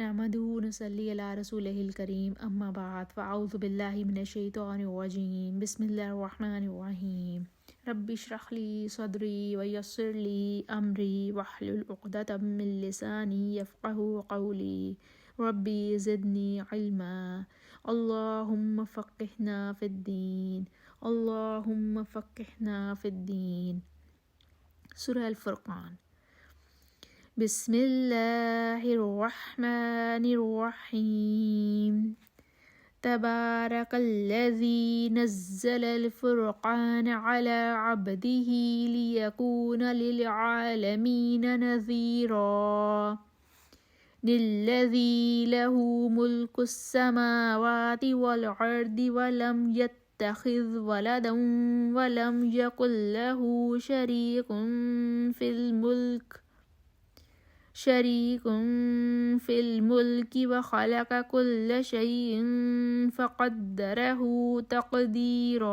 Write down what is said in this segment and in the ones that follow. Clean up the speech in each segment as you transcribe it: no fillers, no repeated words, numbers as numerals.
نحمدہ ونصلی علی رسولہ الکریم اما بعد فاعوذ باللہ من الشیطان الرجیم بسم اللہ الرحمن الرحیم رب اشرح لی صدری ویسر لی امری واحلل عقدۃ من لسانی یفقہوا قولی ربی زدنی علما اللہم فقہنا فی الدین اللہم فقہنا فی الدین۔ سورہ الفرقان۔ بسم اللہ الرحمن الرحیم تبارک الذی نزل الفرقان علی عبدہ لیکون للعالمین نذیرا للذی لہ ملک السماوات والارض ولم يتخذ ولدا ولم یکن لہ شریک فی الملک وخلق کل شیء فقدرہ تقدیرا۔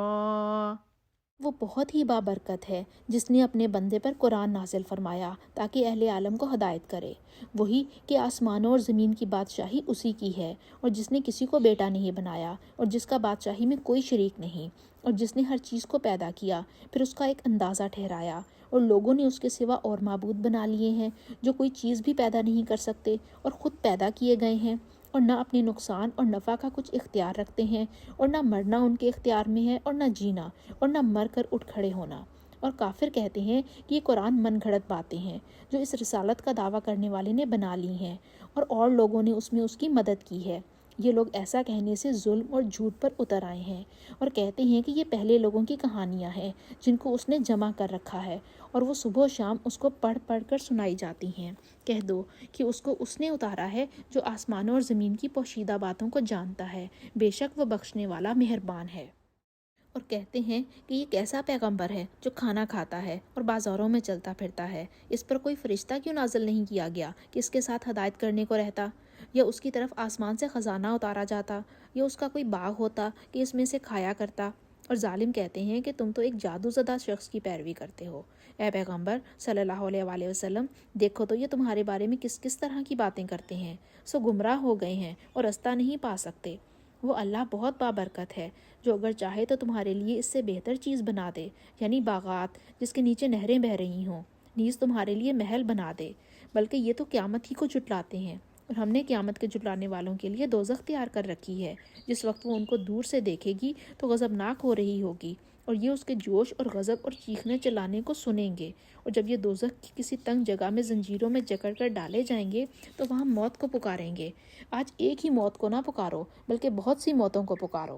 وہ بہت ہی بابرکت ہے جس نے اپنے بندے پر قرآن نازل فرمایا تاکہ اہل عالم کو ہدایت کرے، وہی کہ آسمانوں اور زمین کی بادشاہی اسی کی ہے، اور جس نے کسی کو بیٹا نہیں بنایا اور جس کا بادشاہی میں کوئی شریک نہیں، اور جس نے ہر چیز کو پیدا کیا پھر اس کا ایک اندازہ ٹھہرایا، اور لوگوں نے اس کے سوا اور معبود بنا لیے ہیں جو کوئی چیز بھی پیدا نہیں کر سکتے اور خود پیدا کیے گئے ہیں، اور نہ اپنے نقصان اور نفع کا کچھ اختیار رکھتے ہیں، اور نہ مرنا ان کے اختیار میں ہے اور نہ جینا، اور نہ مر کر اٹھ کھڑے ہونا۔ اور کافر کہتے ہیں کہ یہ قرآن من گھڑت باتیں ہیں جو اس رسالت کا دعویٰ کرنے والے نے بنا لی ہیں، اور لوگوں نے اس میں اس کی مدد کی ہے۔ یہ لوگ ایسا کہنے سے ظلم اور جھوٹ پر اتر آئے ہیں، اور کہتے ہیں کہ یہ پہلے لوگوں کی کہانیاں ہیں جن کو اس نے جمع کر رکھا ہے، اور وہ صبح و شام اس کو پڑھ پڑھ کر سنائی جاتی ہیں۔ کہہ دو کہ اس نے اتارا ہے جو آسمانوں اور زمین کی پوشیدہ باتوں کو جانتا ہے، بے شک وہ بخشنے والا مہربان ہے۔ اور کہتے ہیں کہ یہ کیسا پیغمبر ہے جو کھانا کھاتا ہے اور بازاروں میں چلتا پھرتا ہے، اس پر کوئی فرشتہ کیوں نازل نہیں کیا گیا کہ اس کے ساتھ ہدایت کرنے کو رہتا، یا اس کی طرف آسمان سے خزانہ اتارا جاتا، یا اس کا کوئی باغ ہوتا کہ اس میں سے کھایا کرتا۔ اور ظالم کہتے ہیں کہ تم تو ایک جادو زدہ شخص کی پیروی کرتے ہو۔ اے پیغمبر صلی اللہ علیہ وآلہ وسلم، دیکھو تو یہ تمہارے بارے میں کس کس طرح کی باتیں کرتے ہیں، سو گمراہ ہو گئے ہیں اور رستہ نہیں پا سکتے۔ وہ اللہ بہت بابرکت ہے جو اگر چاہے تو تمہارے لیے اس سے بہتر چیز بنا دے، یعنی باغات جس کے نیچے نہریں بہہ رہی ہوں، نیز تمہارے لیے محل بنا دے، بلکہ یہ تو قیامت ہی کو جھٹلاتے ہیں۔ اور ہم نے قیامت کے جھٹلانے والوں کے لیے دوزخ تیار کر رکھی ہے، جس وقت وہ ان کو دور سے دیکھے گی تو غضبناک ہو رہی ہوگی، اور یہ اس کے جوش اور غضب اور چیخنے چلانے کو سنیں گے۔ اور جب یہ دوزخ کی کسی تنگ جگہ میں زنجیروں میں جکڑ کر ڈالے جائیں گے تو وہاں موت کو پکاریں گے۔ آج ایک ہی موت کو نہ پکارو بلکہ بہت سی موتوں کو پکارو۔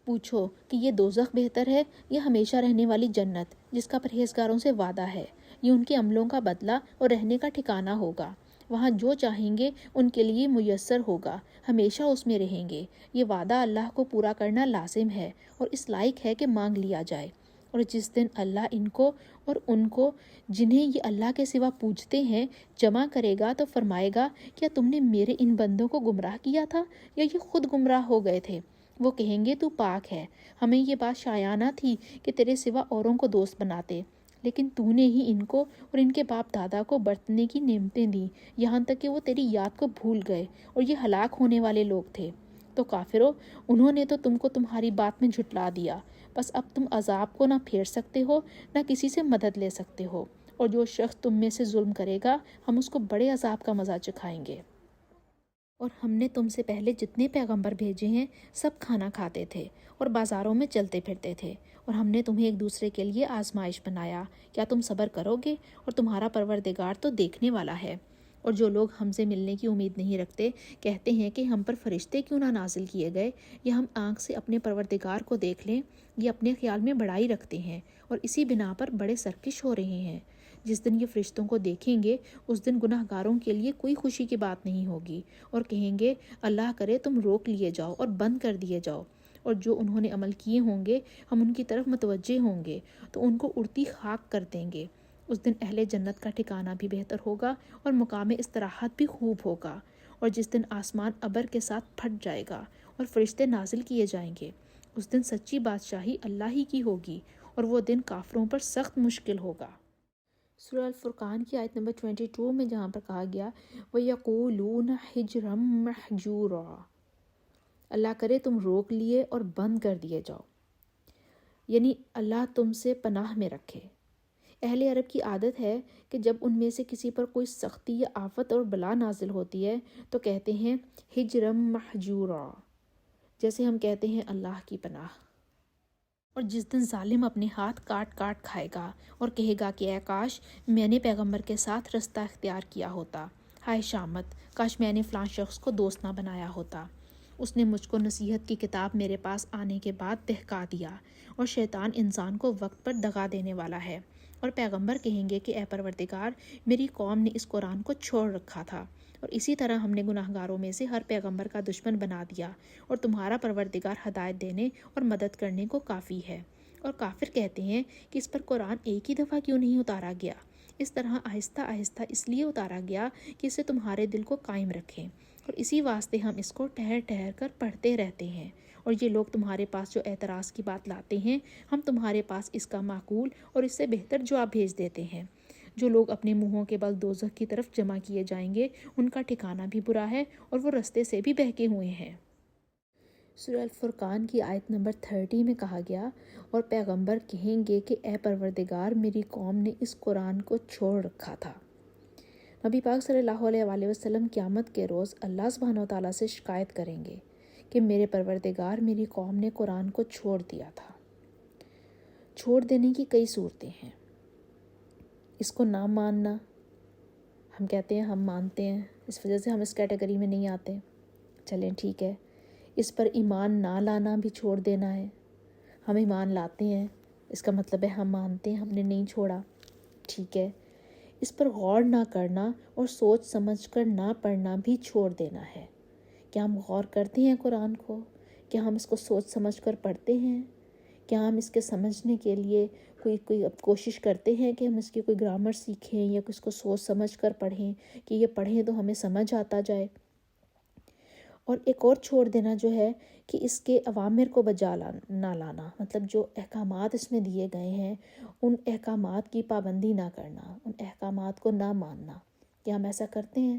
پوچھو کہ یہ دوزخ بہتر ہے یا ہمیشہ رہنے والی جنت جس کا پرہیزگاروں سے وعدہ ہے؟ یہ ان کے عملوں کا بدلہ اور رہنے کا ٹھکانہ ہوگا، وہاں جو چاہیں گے ان کے لیے میسر ہوگا، ہمیشہ اس میں رہیں گے۔ یہ وعدہ اللہ کو پورا کرنا لازم ہے اور اس لائق ہے کہ مانگ لیا جائے۔ اور جس دن اللہ ان کو اور ان کو جنہیں یہ اللہ کے سوا پوجتے ہیں جمع کرے گا تو فرمائے گا، کیا تم نے میرے ان بندوں کو گمراہ کیا تھا یا یہ خود گمراہ ہو گئے تھے؟ وہ کہیں گے تو پاک ہے، ہمیں یہ بات شایع نہ تھی کہ تیرے سوا اوروں کو دوست بناتے، لیکن تو نے ہی ان کو اور ان کے باپ دادا کو برتنے کی نعمتیں دیں، یہاں تک کہ وہ تیری یاد کو بھول گئے اور یہ ہلاک ہونے والے لوگ تھے۔ تو کافرو، انہوں نے تو تم کو تمہاری بات میں جھٹلا دیا، بس اب تم عذاب کو نہ پھیر سکتے ہو نہ کسی سے مدد لے سکتے ہو، اور جو شخص تم میں سے ظلم کرے گا ہم اس کو بڑے عذاب کا مزہ چکھائیں گے۔ اور ہم نے تم سے پہلے جتنے پیغمبر بھیجے ہیں سب کھانا کھاتے تھے اور بازاروں میں چلتے پھرتے تھے، اور ہم نے تمہیں ایک دوسرے کے لیے آزمائش بنایا، کیا تم صبر کرو گے؟ اور تمہارا پروردگار تو دیکھنے والا ہے۔ اور جو لوگ ہم سے ملنے کی امید نہیں رکھتے کہتے ہیں کہ ہم پر فرشتے کیوں نہ نازل کیے گئے، یا ہم آنکھ سے اپنے پروردگار کو دیکھ لیں۔ یہ اپنے خیال میں بڑائی رکھتے ہیں اور اسی بنا پر بڑے سرکش ہو رہے ہیں۔ جس دن یہ فرشتوں کو دیکھیں گے اس دن گناہ گاروں کے لیے کوئی خوشی کی بات نہیں ہوگی، اور کہیں گے اللہ کرے تم روک لیے جاؤ اور بند کر دیے جاؤ، اور جو انہوں نے عمل کیے ہوں گے ہم ان کی طرف متوجہ ہوں گے تو ان کو اڑتی خاک کر دیں گے۔ اس دن اہل جنت کا ٹھکانہ بھی بہتر ہوگا اور مقام استراحت بھی خوب ہوگا۔ اور جس دن آسمان ابر کے ساتھ پھٹ جائے گا اور فرشتے نازل کیے جائیں گے، اس دن سچی بادشاہی اللہ ہی کی ہوگی، اور وہ دن کافروں پر سخت مشکل ہوگا۔ سورہ الفرقان کی آیت نمبر 22 میں جہاں پر کہا گیا وَيَقُولُونَ حِجْرًا مَحْجُورًا، اللہ کرے تم روک لیے اور بند کر دیے جاؤ، یعنی اللہ تم سے پناہ میں رکھے۔ اہل عرب کی عادت ہے کہ جب ان میں سے کسی پر کوئی سختی یا آفت اور بلا نازل ہوتی ہے تو کہتے ہیں ہجرم محجورا، جیسے ہم کہتے ہیں اللہ کی پناہ۔ اور جس دن ظالم اپنے ہاتھ کاٹ کاٹ کھائے گا اور کہے گا کہ اے کاش میں نے پیغمبر کے ساتھ رستہ اختیار کیا ہوتا، ہائے شامت، کاش میں نے فلاں شخص کو دوست نہ بنایا ہوتا، اس نے مجھ کو نصیحت کی کتاب میرے پاس آنے کے بعد بہکا دیا، اور شیطان انسان کو وقت پر دغا دینے والا ہے۔ اور پیغمبر کہیں گے کہ اے پروردگار، میری قوم نے اس قرآن کو چھوڑ رکھا تھا، اور اسی طرح ہم نے گناہ گاروں میں سے ہر پیغمبر کا دشمن بنا دیا، اور تمہارا پروردگار ہدایت دینے اور مدد کرنے کو کافی ہے۔ اور کافر کہتے ہیں کہ اس پر قرآن ایک ہی دفعہ کیوں نہیں اتارا گیا؟ اس طرح آہستہ آہستہ اس لیے اتارا گیا کہ اسے تمہارے دل کو قائم رکھیں، اور اسی واسطے ہم اس کو ٹھہر ٹھہر کر پڑھتے رہتے ہیں۔ اور یہ لوگ تمہارے پاس جو اعتراض کی بات لاتے ہیں، ہم تمہارے پاس اس کا معقول اور اس سے بہتر جواب بھیج دیتے ہیں۔ جو لوگ اپنے منہوں کے بل دوزخ کی طرف جمع کیے جائیں گے، ان کا ٹھکانہ بھی برا ہے اور وہ رستے سے بھی بہکے ہوئے ہیں۔ سورہ الفرقان کی آیت نمبر 30 میں کہا گیا اور پیغمبر کہیں گے کہ اے پروردگار، میری قوم نے اس قرآن کو چھوڑ رکھا تھا۔ نبی پاک صلی اللہ علیہ وآلہ وسلم قیامت کے روز اللہ سبحانہ و تعالیٰ سے شکایت کریں گے کہ میرے پروردگار، میری قوم نے قرآن کو چھوڑ دیا تھا۔ چھوڑ دینے کی کئی صورتیں ہیں۔ اس کو نہ ماننا، ہم کہتے ہیں ہم مانتے ہیں، اس وجہ سے ہم اس کیٹیگری میں نہیں آتے، چلیں ٹھیک ہے۔ اس پر ایمان نہ لانا بھی چھوڑ دینا ہے، ہم ایمان لاتے ہیں، اس کا مطلب ہے ہم مانتے ہیں، ہم نے نہیں چھوڑا، ٹھیک ہے۔ اس پر غور نہ کرنا اور سوچ سمجھ کر نہ پڑھنا بھی چھوڑ دینا ہے۔ کیا ہم غور کرتے ہیں قرآن کو؟ کیا ہم اس کو سوچ سمجھ کر پڑھتے ہیں؟ کیا ہم اس کے سمجھنے کے لیے کوئی کوشش کرتے ہیں کہ ہم اس کی کوئی گرامر سیکھیں یا اس کو سوچ سمجھ کر پڑھیں کہ یہ پڑھیں تو ہمیں سمجھ آتا جائے؟ اور ایک اور چھوڑ دینا جو ہے کہ اس کے اوامر کو بجا نہ لانا، مطلب جو احکامات اس میں دیے گئے ہیں ان احکامات کی پابندی نہ کرنا، ان احکامات کو نہ ماننا۔ کیا ہم ایسا کرتے ہیں؟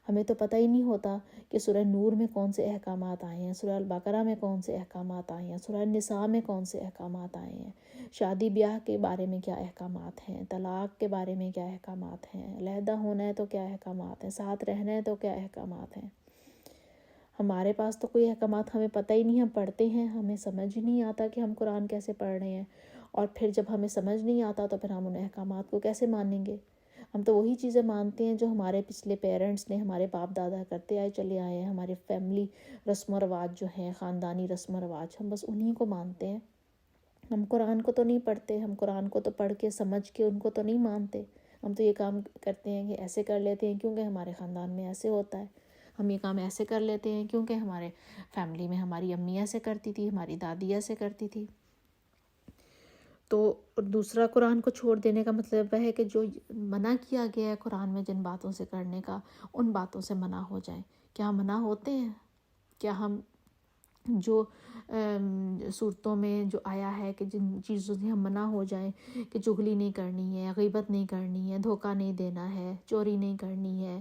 ہمیں تو پتہ ہی نہیں ہوتا کہ سورہ نور میں کون سے احکامات آئے ہیں، سورہ البقرہ میں کون سے احکامات آئے ہیں، سورہ النساء میں کون سے احکامات آئے ہیں، شادی بیاہ کے بارے میں کیا احکامات ہیں، طلاق کے بارے میں کیا احکامات ہیں، علیحدہ ہونا ہے تو کیا احکامات ہیں، ساتھ رہنا ہے تو کیا احکامات ہیں۔ ہمارے پاس تو کوئی احکامات ہمیں پتہ ہی نہیں، ہم پڑھتے ہیں، ہمیں سمجھ ہی نہیں آتا کہ ہم قرآن کیسے پڑھ رہے ہیں، اور پھر جب ہمیں سمجھ نہیں آتا تو پھر ہم ان احکامات کو کیسے مانیں گے؟ ہم تو وہی چیزیں مانتے ہیں جو ہمارے پچھلے پیرنٹس نے، ہمارے باپ دادا کرتے آئے چلے آئے ہیں، ہمارے فیملی رسم و رواج جو ہیں، خاندانی رسم و رواج، ہم بس انہی کو مانتے ہیں۔ ہم قرآن کو تو نہیں پڑھتے، ہم قرآن کو تو پڑھ کے سمجھ کے ان کو تو نہیں مانتے، ہم تو یہ کام کرتے ہیں کہ ایسے کر لیتے ہیں کیونکہ ہمارے خاندان میں ایسے ہوتا ہے، ہم یہ کام ایسے کر لیتے ہیں کیونکہ ہمارے فیملی میں ہماری امی ایسے کرتی تھی، ہماری دادی ایسے کرتی تھی۔ تو دوسرا قرآن کو چھوڑ دینے کا مطلب ہے کہ جو منع کیا گیا ہے قرآن میں جن باتوں سے کرنے کا، ان باتوں سے منع ہو جائیں۔ کیا منع ہوتے ہیں؟ کیا ہم جو صورتوں میں جو آیا ہے کہ جن چیزوں سے ہم منع ہو جائیں کہ چغلی نہیں کرنی ہے، غیبت نہیں کرنی ہے، دھوکہ نہیں دینا ہے، چوری نہیں کرنی ہے،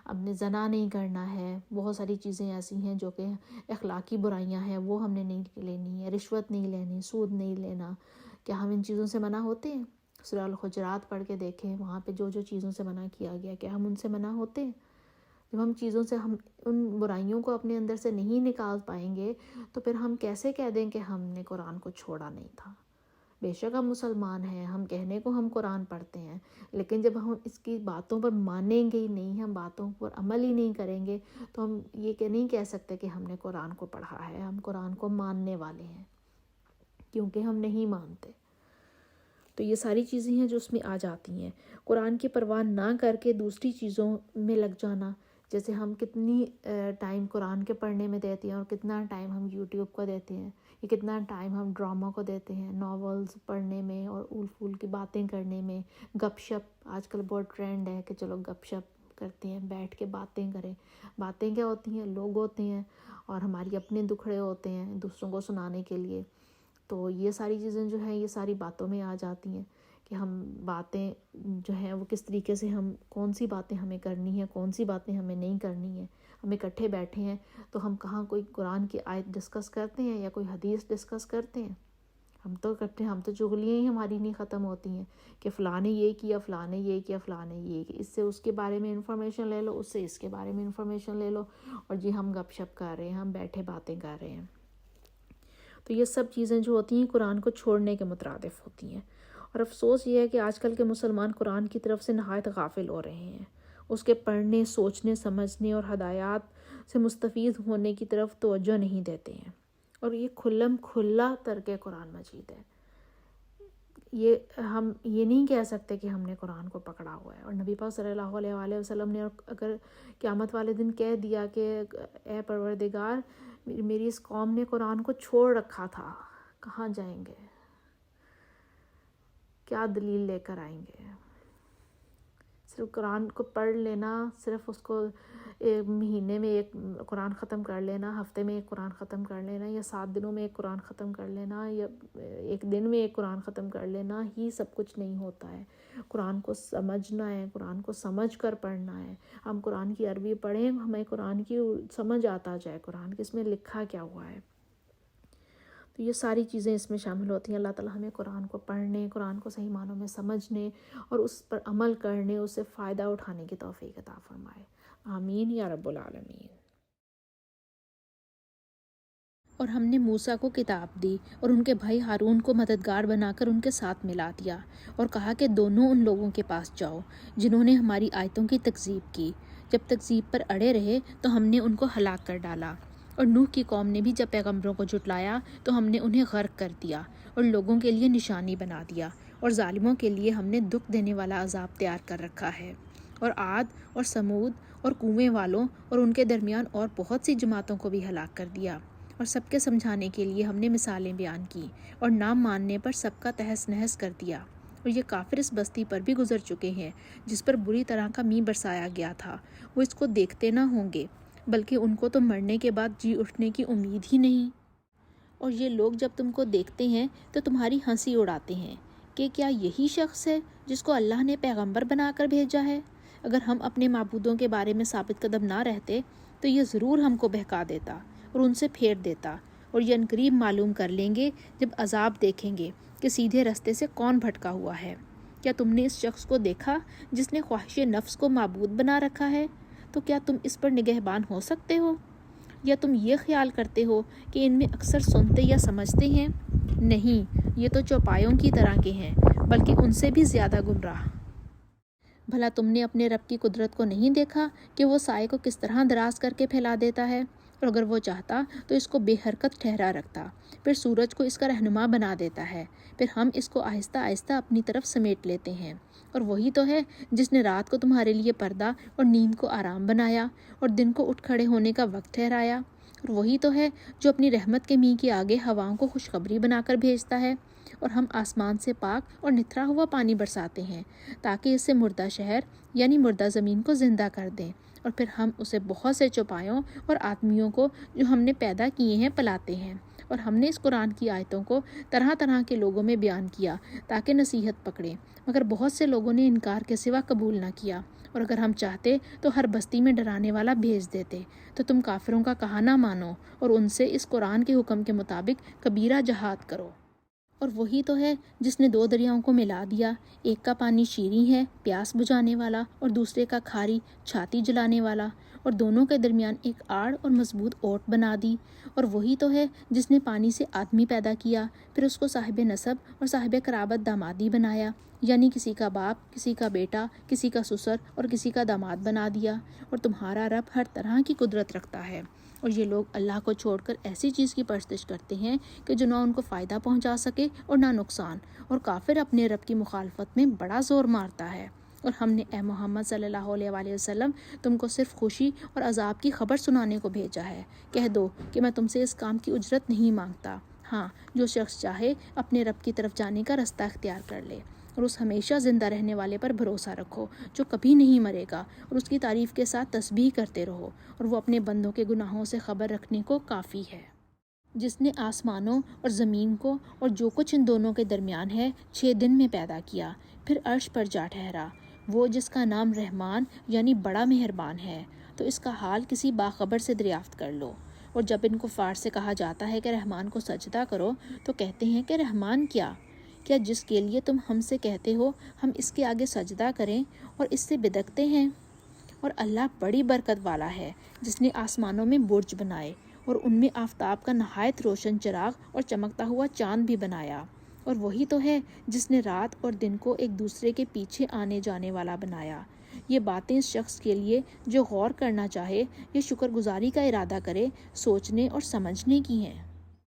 اپنے زنا نہیں کرنا ہے، بہت ساری چیزیں ایسی ہیں جو کہ اخلاقی برائیاں ہیں وہ ہم نے نہیں لینی ہے، رشوت نہیں لینی، سود نہیں لینا، کیا ہم ان چیزوں سے منع ہوتے ہیں؟ سورہ الحجرات پڑھ کے دیکھیں، وہاں پہ جو جو چیزوں سے منع کیا گیا کیا ہم ان سے منع ہوتے ہیں؟ جب ہم چیزوں سے ہم ان برائیوں کو اپنے اندر سے نہیں نکال پائیں گے تو پھر ہم کیسے کہہ دیں کہ ہم نے قرآن کو چھوڑا نہیں تھا؟ بے شک ہم مسلمان ہیں، ہم کہنے کو ہم قرآن پڑھتے ہیں، لیکن جب ہم اس کی باتوں پر مانیں گے ہی نہیں، ہم باتوں پر عمل ہی نہیں کریں گے تو ہم یہ نہیں کہہ سکتے کہ ہم نے قرآن کو پڑھا ہے، ہم قرآن کو ماننے والے ہیں، کیونکہ ہم نہیں مانتے۔ تو یہ ساری چیزیں ہیں جو اس میں آ جاتی ہیں۔ قرآن کی پرواہ نہ کر کے دوسری چیزوں میں لگ جانا، جیسے ہم کتنی ٹائم قرآن کے پڑھنے میں دیتے ہیں اور کتنا ٹائم ہم یوٹیوب کو دیتے ہیں، یا کتنا ٹائم ہم ڈرامہ کو دیتے ہیں، ناولز پڑھنے میں اور اول پھول کی باتیں کرنے میں، گپ شپ آج کل بہت ٹرینڈ ہے کہ چلو گپ شپ کرتے ہیں، بیٹھ کے باتیں کریں۔ باتیں کیا ہوتی ہیں؟ لوگ ہوتے ہیں اور ہماری اپنے دکھڑے ہوتے ہیں دوسروں کو سنانے کے لیے، تو یہ ساری چیزیں جو ہیں یہ ساری باتوں میں آ جاتی ہیں کہ ہم باتیں جو ہیں وہ کس طریقے سے ہم کون سی باتیں ہمیں کرنی ہیں، کون سی باتیں ہمیں نہیں کرنی ہیں. ہم اکٹھے بیٹھے ہیں تو ہم کہاں کوئی قرآن کی آیت ڈسکس کرتے ہیں یا کوئی حدیث ڈسکس کرتے ہیں. ہم تو کرتے ہیں، ہم تو چغلیاں ہی ہماری نہیں ختم ہوتی ہیں کہ فلاں نے یہ کیا، فلاں نے یہ کیا، فلاں نے یہ کیا، اس سے اس کے بارے میں انفارمیشن لے لو، اس سے اس کے بارے میں انفارمیشن لے لو، اور جی ہم گپ شپ کر رہے ہیں، ہم بیٹھے باتیں کر رہے ہیں. تو یہ سب چیزیں جو ہوتی ہیں قرآن کو چھوڑنے کے مترادف ہوتی ہیں. اور افسوس یہ ہے کہ آج کل کے مسلمان قرآن کی طرف سے نہایت غافل ہو رہے ہیں. اس کے پڑھنے، سوچنے، سمجھنے اور ہدایات سے مستفید ہونے کی طرف توجہ نہیں دیتے ہیں. اور یہ کھلم کھلا ترک قرآن مجید ہے. ہم یہ نہیں کہہ سکتے کہ ہم نے قرآن کو پکڑا ہوا ہے. اور نبی پاک صلی اللہ علیہ وآلہ وسلم نے اگر قیامت والے دن کہہ دیا کہ اے پروردگار میری اس قوم نے قرآن کو چھوڑ رکھا تھا، کہاں جائیں گے؟ کیا دلیل لے کر آئیں گے؟ صرف قرآن کو پڑھ لینا، صرف اس کو مہینے میں ایک قرآن ختم کر لینا، ہفتے میں ایک قرآن ختم کر لینا، یا 7 دنوں میں ایک قرآن ختم کر لینا، یا ایک دن میں ایک قرآن ختم کر لینا ہی سب کچھ نہیں ہوتا ہے. قرآن کو سمجھنا ہے، قرآن کو سمجھ کر پڑھنا ہے. ہم قرآن کی عربی پڑھیں، ہمیں قرآن کی سمجھ آتا جائے، قرآن کس میں لکھا کیا ہوا ہے. تو یہ ساری چیزیں اس میں شامل ہوتی ہیں. اللہ تعالیٰ ہمیں قرآن کو پڑھنے، قرآن کو صحیح معنوں میں سمجھنے اور اس پر عمل کرنے، اس سے فائدہ اٹھانے کی توفیق عطا فرمائے. آمین یا رب العالمین. اور ہم نے موسیٰ کو کتاب دی اور ان کے بھائی ہارون کو مددگار بنا کر ان کے ساتھ ملا دیا، اور کہا کہ دونوں ان لوگوں کے پاس جاؤ جنہوں نے ہماری آیتوں کی تکذیب کی. جب تکذیب پر اڑے رہے تو ہم نے ان کو ہلاک کر ڈالا. اور نوح کی قوم نے بھی جب پیغمبروں کو جھٹلایا تو ہم نے انہیں غرق کر دیا اور لوگوں کے لیے نشانی بنا دیا، اور ظالموں کے لیے ہم نے دکھ دینے والا عذاب تیار کر رکھا ہے. اور عاد اور سمود اور کنویں والوں اور ان کے درمیان اور بہت سی جماعتوں کو بھی ہلاک کر دیا. اور سب کے سمجھانے کے لیے ہم نے مثالیں بیان کی، اور نام ماننے پر سب کا تہس نہس کر دیا. اور یہ کافر اس بستی پر بھی گزر چکے ہیں جس پر بری طرح کا مینہ برسایا گیا تھا. وہ اس کو دیکھتے نہ ہوں گے، بلکہ ان کو تو مرنے کے بعد جی اٹھنے کی امید ہی نہیں. اور یہ لوگ جب تم کو دیکھتے ہیں تو تمہاری ہنسی اڑاتے ہیں کہ کیا یہی شخص ہے جس کو اللہ نے پیغمبر بنا کر بھیجا ہے؟ اگر ہم اپنے معبودوں کے بارے میں ثابت قدم نہ رہتے تو یہ ضرور ہم کو بہکا دیتا اور ان سے پھیر دیتا. اور یہ عنقریب معلوم کر لیں گے جب عذاب دیکھیں گے کہ سیدھے رستے سے کون بھٹکا ہوا ہے. کیا تم نے اس شخص کو دیکھا جس نے خواہش نفس کو معبود بنا رکھا ہے؟ تو کیا تم اس پر نگہبان ہو سکتے ہو؟ یا تم یہ خیال کرتے ہو کہ ان میں اکثر سنتے یا سمجھتے ہیں؟ نہیں، یہ تو چوپایوں کی طرح کے ہیں، بلکہ ان سے بھی زیادہ گمراہ. بھلا تم نے اپنے رب کی قدرت کو نہیں دیکھا کہ وہ سائے کو کس طرح دراز کر کے پھیلا دیتا ہے؟ اور اگر وہ چاہتا تو اس کو بے حرکت ٹھہرا رکھتا، پھر سورج کو اس کا رہنما بنا دیتا ہے، پھر ہم اس کو آہستہ آہستہ اپنی طرف سمیٹ لیتے ہیں. اور وہی تو ہے جس نے رات کو تمہارے لیے پردہ اور نیند کو آرام بنایا اور دن کو اٹھ کھڑے ہونے کا وقت ٹھہرایا. اور وہی تو ہے جو اپنی رحمت کے مینہ کے آگے ہواؤں کو خوشخبری بنا کر بھیجتا ہے. اور ہم آسمان سے پاک اور نتھرا ہوا پانی برساتے ہیں تاکہ اس سے مردہ شہر یعنی مردہ زمین کو زندہ کر دیں، اور پھر ہم اسے بہت سے چوپایوں اور آدمیوں کو جو ہم نے پیدا کیے ہیں پلاتے ہیں. اور ہم نے اس قرآن کی آیتوں کو طرح طرح کے لوگوں میں بیان کیا تاکہ نصیحت پکڑے، مگر بہت سے لوگوں نے انکار کے سوا قبول نہ کیا. اور اگر ہم چاہتے تو ہر بستی میں ڈرانے والا بھیج دیتے. تو تم کافروں کا کہا نہ مانو اور ان سے اس قرآن کے حکم کے مطابق کبیرہ جہاد کرو. اور وہی تو ہے جس نے 2 دریاؤں کو ملا دیا، ایک کا پانی شیریں ہے پیاس بجھانے والا اور دوسرے کا کھاری چھاتی جلانے والا، اور دونوں کے درمیان ایک آڑ اور مضبوط اوٹ بنا دی. اور وہی تو ہے جس نے پانی سے آدمی پیدا کیا، پھر اس کو صاحب نسب اور صاحب قرابت دامادی بنایا، یعنی کسی کا باپ، کسی کا بیٹا، کسی کا سسر اور کسی کا داماد بنا دیا. اور تمہارا رب ہر طرح کی قدرت رکھتا ہے. اور یہ لوگ اللہ کو چھوڑ کر ایسی چیز کی پرستش کرتے ہیں کہ جو نہ ان کو فائدہ پہنچا سکے اور نہ نقصان. اور کافر اپنے رب کی مخالفت میں بڑا زور مارتا ہے. اور ہم نے اے محمد صلی اللہ علیہ وآلہ وسلم تم کو صرف خوشی اور عذاب کی خبر سنانے کو بھیجا ہے. کہہ دو کہ میں تم سے اس کام کی اجرت نہیں مانگتا. ہاں، جو شخص چاہے اپنے رب کی طرف جانے کا رستہ اختیار کر لے، اور اس ہمیشہ زندہ رہنے والے پر بھروسہ رکھو جو کبھی نہیں مرے گا، اور اس کی تعریف کے ساتھ تسبیح کرتے رہو، اور وہ اپنے بندوں کے گناہوں سے خبر رکھنے کو کافی ہے. جس نے آسمانوں اور زمین کو اور جو کچھ ان دونوں کے درمیان ہے 6 دن میں پیدا کیا، پھر عرش پر جا ٹھہرا۔ وہ جس کا نام رحمان یعنی بڑا مہربان ہے، تو اس کا حال کسی باخبر سے دریافت کر لو۔ اور جب ان کفار سے کہا جاتا ہے کہ رحمان کو سجدہ کرو تو کہتے ہیں کہ رحمان کیا جس کے لیے تم ہم سے کہتے ہو ہم اس کے آگے سجدہ کریں اور اس سے بدکتے ہیں؟ اور اللہ بڑی برکت والا ہے جس نے آسمانوں میں برج بنائے اور ان میں آفتاب کا نہایت روشن چراغ اور چمکتا ہوا چاند بھی بنایا۔ اور وہی تو ہے جس نے رات اور دن کو ایک دوسرے کے پیچھے آنے جانے والا بنایا۔ یہ باتیں اس شخص کے لیے جو غور کرنا چاہے یا شکر گزاری کا ارادہ کرے، سوچنے اور سمجھنے کی ہیں۔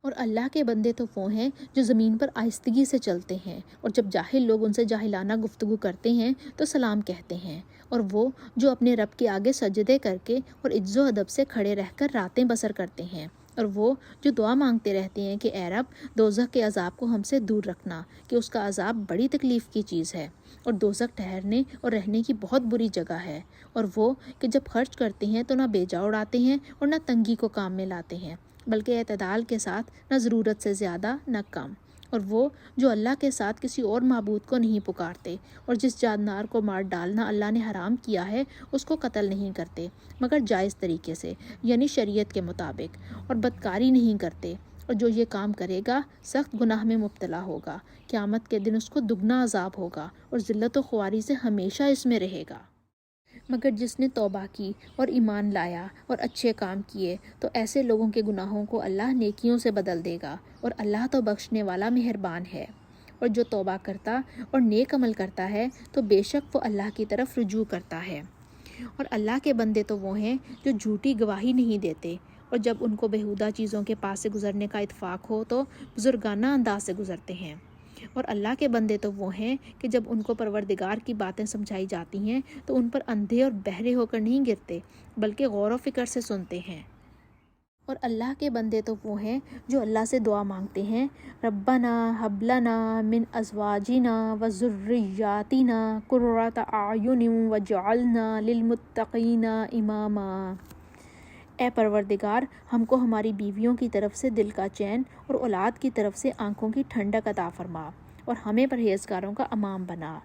اور اللہ کے بندے تو وہ ہیں جو زمین پر آہستگی سے چلتے ہیں، اور جب جاہل لوگ ان سے جاہلانہ گفتگو کرتے ہیں تو سلام کہتے ہیں۔ اور وہ جو اپنے رب کے آگے سجدے کر کے اور عجز و ادب سے کھڑے رہ کر راتیں بسر کرتے ہیں، اور وہ جو دعا مانگتے رہتے ہیں کہ اے رب دوزخ کے عذاب کو ہم سے دور رکھنا، کہ اس کا عذاب بڑی تکلیف کی چیز ہے اور دوزخ ٹھہرنے اور رہنے کی بہت بری جگہ ہے۔ اور وہ کہ جب خرچ کرتے ہیں تو نہ بیجا اڑاتے ہیں اور نہ تنگی کو کام میں لاتے ہیں، بلکہ اعتدال کے ساتھ، نہ ضرورت سے زیادہ نہ کم۔ اور وہ جو اللہ کے ساتھ کسی اور معبود کو نہیں پکارتے، اور جس جاندار کو مار ڈالنا اللہ نے حرام کیا ہے اس کو قتل نہیں کرتے مگر جائز طریقے سے یعنی شریعت کے مطابق، اور بدکاری نہیں کرتے، اور جو یہ کام کرے گا سخت گناہ میں مبتلا ہوگا، قیامت کے دن اس کو دگنا عذاب ہوگا اور ذلت و خواری سے ہمیشہ اس میں رہے گا۔ مگر جس نے توبہ کی اور ایمان لایا اور اچھے کام کیے تو ایسے لوگوں کے گناہوں کو اللہ نیکیوں سے بدل دے گا، اور اللہ تو بخشنے والا مہربان ہے۔ اور جو توبہ کرتا اور نیک عمل کرتا ہے تو بے شک وہ اللہ کی طرف رجوع کرتا ہے۔ اور اللہ کے بندے تو وہ ہیں جو جھوٹی گواہی نہیں دیتے، اور جب ان کو بیہودہ چیزوں کے پاس سے گزرنے کا اتفاق ہو تو بزرگانہ انداز سے گزرتے ہیں۔ اور اللہ کے بندے تو وہ ہیں کہ جب ان کو پروردگار کی باتیں سمجھائی جاتی ہیں تو ان پر اندھے اور بہرے ہو کر نہیں گرتے بلکہ غور و فکر سے سنتے ہیں۔ اور اللہ کے بندے تو وہ ہیں جو اللہ سے دعا مانگتے ہیں، ربنا ہب لنا من ازواجنا وذریاتنا قرۃ اعین وجعلنا للمتقین اماما۔ اے پروردگار ہم کو ہماری بیویوں کی طرف سے دل کا چین اور اولاد کی طرف سے آنکھوں کی ٹھنڈک عطا فرما، اور ہمیں پرہیزگاروں کا امام بنا۔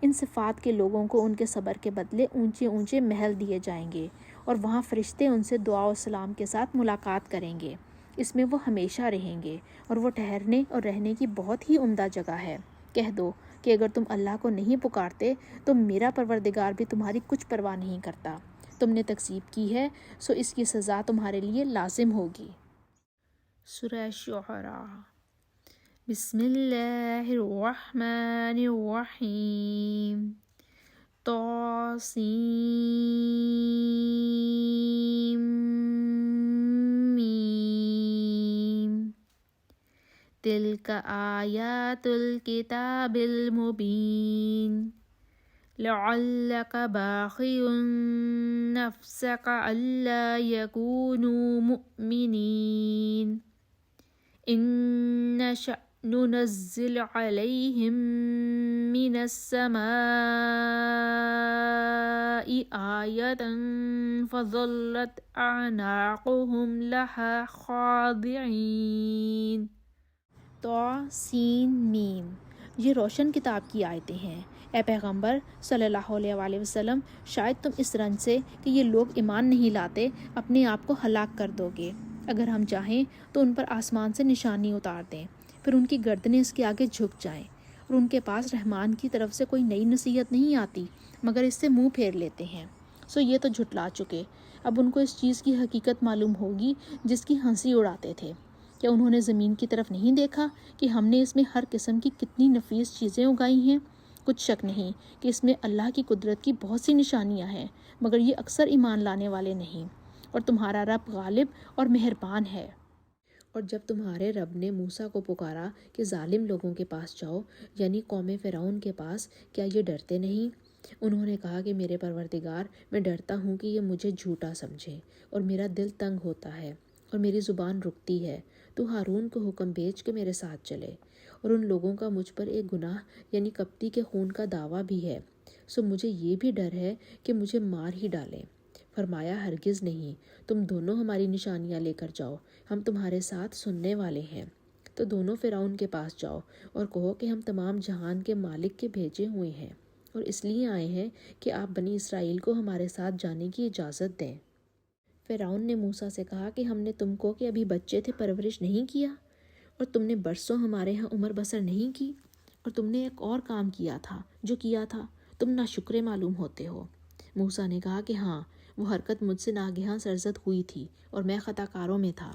ان صفات کے لوگوں کو ان کے صبر کے بدلے اونچے اونچے محل دیے جائیں گے، اور وہاں فرشتے ان سے دعا و سلام کے ساتھ ملاقات کریں گے۔ اس میں وہ ہمیشہ رہیں گے، اور وہ ٹھہرنے اور رہنے کی بہت ہی عمدہ جگہ ہے۔ کہہ دو کہ اگر تم اللہ کو نہیں پکارتے تو میرا پروردگار بھی تمہاری کچھ پرواہ نہیں کرتا۔ تم نے تکذیب کی ہے سو اس کی سزا تمہارے لیے لازم ہوگی۔ سورہ شعراء۔ بسم اللہ الرحمن الرحیم۔ طاسیم میم۔ تلک آیات الکتاب المبین۔ لعلک باخع نفسک الا یکونوا مؤمنین۔ ان نشأ ننزل علیہم من السماء آیۃ فظلت اعناقهم لها خاضعین۔ طاسین۔ یہ روشن کتاب کی آیتیں ہیں۔ اے پیغمبر صلی اللہ علیہ وآلہ وسلم، شاید تم اس رنج سے کہ یہ لوگ ایمان نہیں لاتے اپنے آپ کو ہلاک کر دو گے۔ اگر ہم چاہیں تو ان پر آسمان سے نشانی اتار دیں، پھر ان کی گردنیں اس کے آگے جھک جائیں، اور ان کے پاس رحمان کی طرف سے کوئی نئی نصیحت نہیں آتی مگر اس سے منہ پھیر لیتے ہیں۔ سو یہ تو جھٹلا چکے، اب ان کو اس چیز کی حقیقت معلوم ہوگی جس کی ہنسی اڑاتے تھے۔ کیا انہوں نے زمین کی طرف نہیں دیکھا کہ ہم نے اس میں ہر قسم کی کتنی نفیس چیزیں اگائی ہیں؟ کچھ شک نہیں کہ اس میں اللہ کی قدرت کی بہت سی نشانیاں ہیں، مگر یہ اکثر ایمان لانے والے نہیں۔ اور تمہارا رب غالب اور مہربان ہے۔ اور جب تمہارے رب نے موسیٰ کو پکارا کہ ظالم لوگوں کے پاس جاؤ یعنی قوم فرعون کے پاس، کیا یہ ڈرتے نہیں؟ انہوں نے کہا کہ میرے پروردگار، میں ڈرتا ہوں کہ یہ مجھے جھوٹا سمجھے، اور میرا دل تنگ ہوتا ہے اور میری زبان رکتی ہے۔ تو ہارون کو حکم بھیج کے میرے ساتھ چلے، اور ان لوگوں کا مجھ پر ایک گناہ یعنی کپٹی کے خون کا دعویٰ بھی ہے، سو مجھے یہ بھی ڈر ہے کہ مجھے مار ہی ڈالیں۔ فرمایا ہرگز نہیں، تم دونوں ہماری نشانیاں لے کر جاؤ، ہم تمہارے ساتھ سننے والے ہیں۔ تو دونوں فرعون کے پاس جاؤ اور کہو کہ ہم تمام جہان کے مالک کے بھیجے ہوئے ہیں اور اس لیے آئے ہیں کہ آپ بنی اسرائیل کو ہمارے ساتھ جانے کی اجازت دیں۔ فرعون نے موسیٰ سے کہا کہ ہم نے تم کو کہ ابھی بچے تھے پرورش نہیں کیا، اور تم نے برسوں ہمارے ہاں عمر بسر نہیں کی، اور تم نے ایک اور کام کیا تھا، جو کیا تھا تم ناشکرے معلوم ہوتے ہو۔ موسیٰ نے کہا کہ ہاں، وہ حرکت مجھ سے ناگہاں سرزد ہوئی تھی اور میں خطا کاروں میں تھا،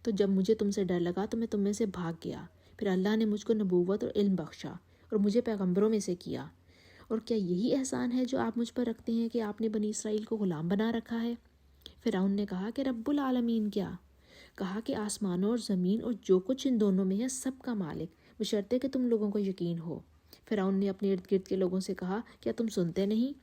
تو جب مجھے تم سے ڈر لگا تو میں تم میں سے بھاگ گیا، پھر اللہ نے مجھ کو نبوت اور علم بخشا اور مجھے پیغمبروں میں سے کیا۔ اور کیا یہی احسان ہے جو آپ مجھ پر رکھتے ہیں کہ آپ نے بنی اسرائیل کو غلام بنا رکھا ہے؟ فرعون نے کہا کہ رب العالمین کیا؟ کہا کہ آسمانوں اور زمین اور جو کچھ ان دونوں میں ہے سب کا مالک، بشرطے کہ تم لوگوں کو یقین ہو۔ فرعون نے اپنے ارد گرد کے لوگوں سے کہا، کیا تم سنتے نہیں؟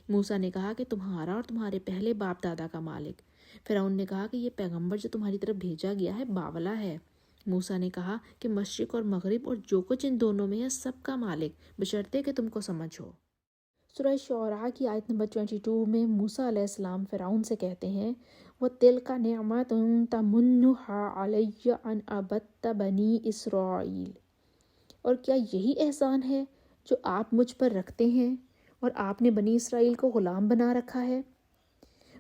موسیٰ نے کہا کہ تمہارا اور تمہارے پہلے باپ دادا کا مالک۔ فرعون نے کہا کہ یہ پیغمبر جو تمہاری طرف بھیجا گیا ہے باولا ہے۔ موسیٰ نے کہا کہ مشرق اور مغرب اور جو کچھ ان دونوں میں ہے سب کا مالک، بشرطے کہ تم کو سمجھ ہو۔ سورہ شعراء کی آیت نمبر 22 میں موسیٰ علیہ السلام فرعون سے کہتے ہیں، وَتِلْكَ نِعْمَةٌ تَمُنُّهَا عَلَيَّ أَنْ عَبَدتَّ بَنِي إِسْرَائِیل۔ اور کیا یہی احسان ہے جو آپ مجھ پر رکھتے ہیں اور آپ نے بنی اسرائیل کو غلام بنا رکھا ہے؟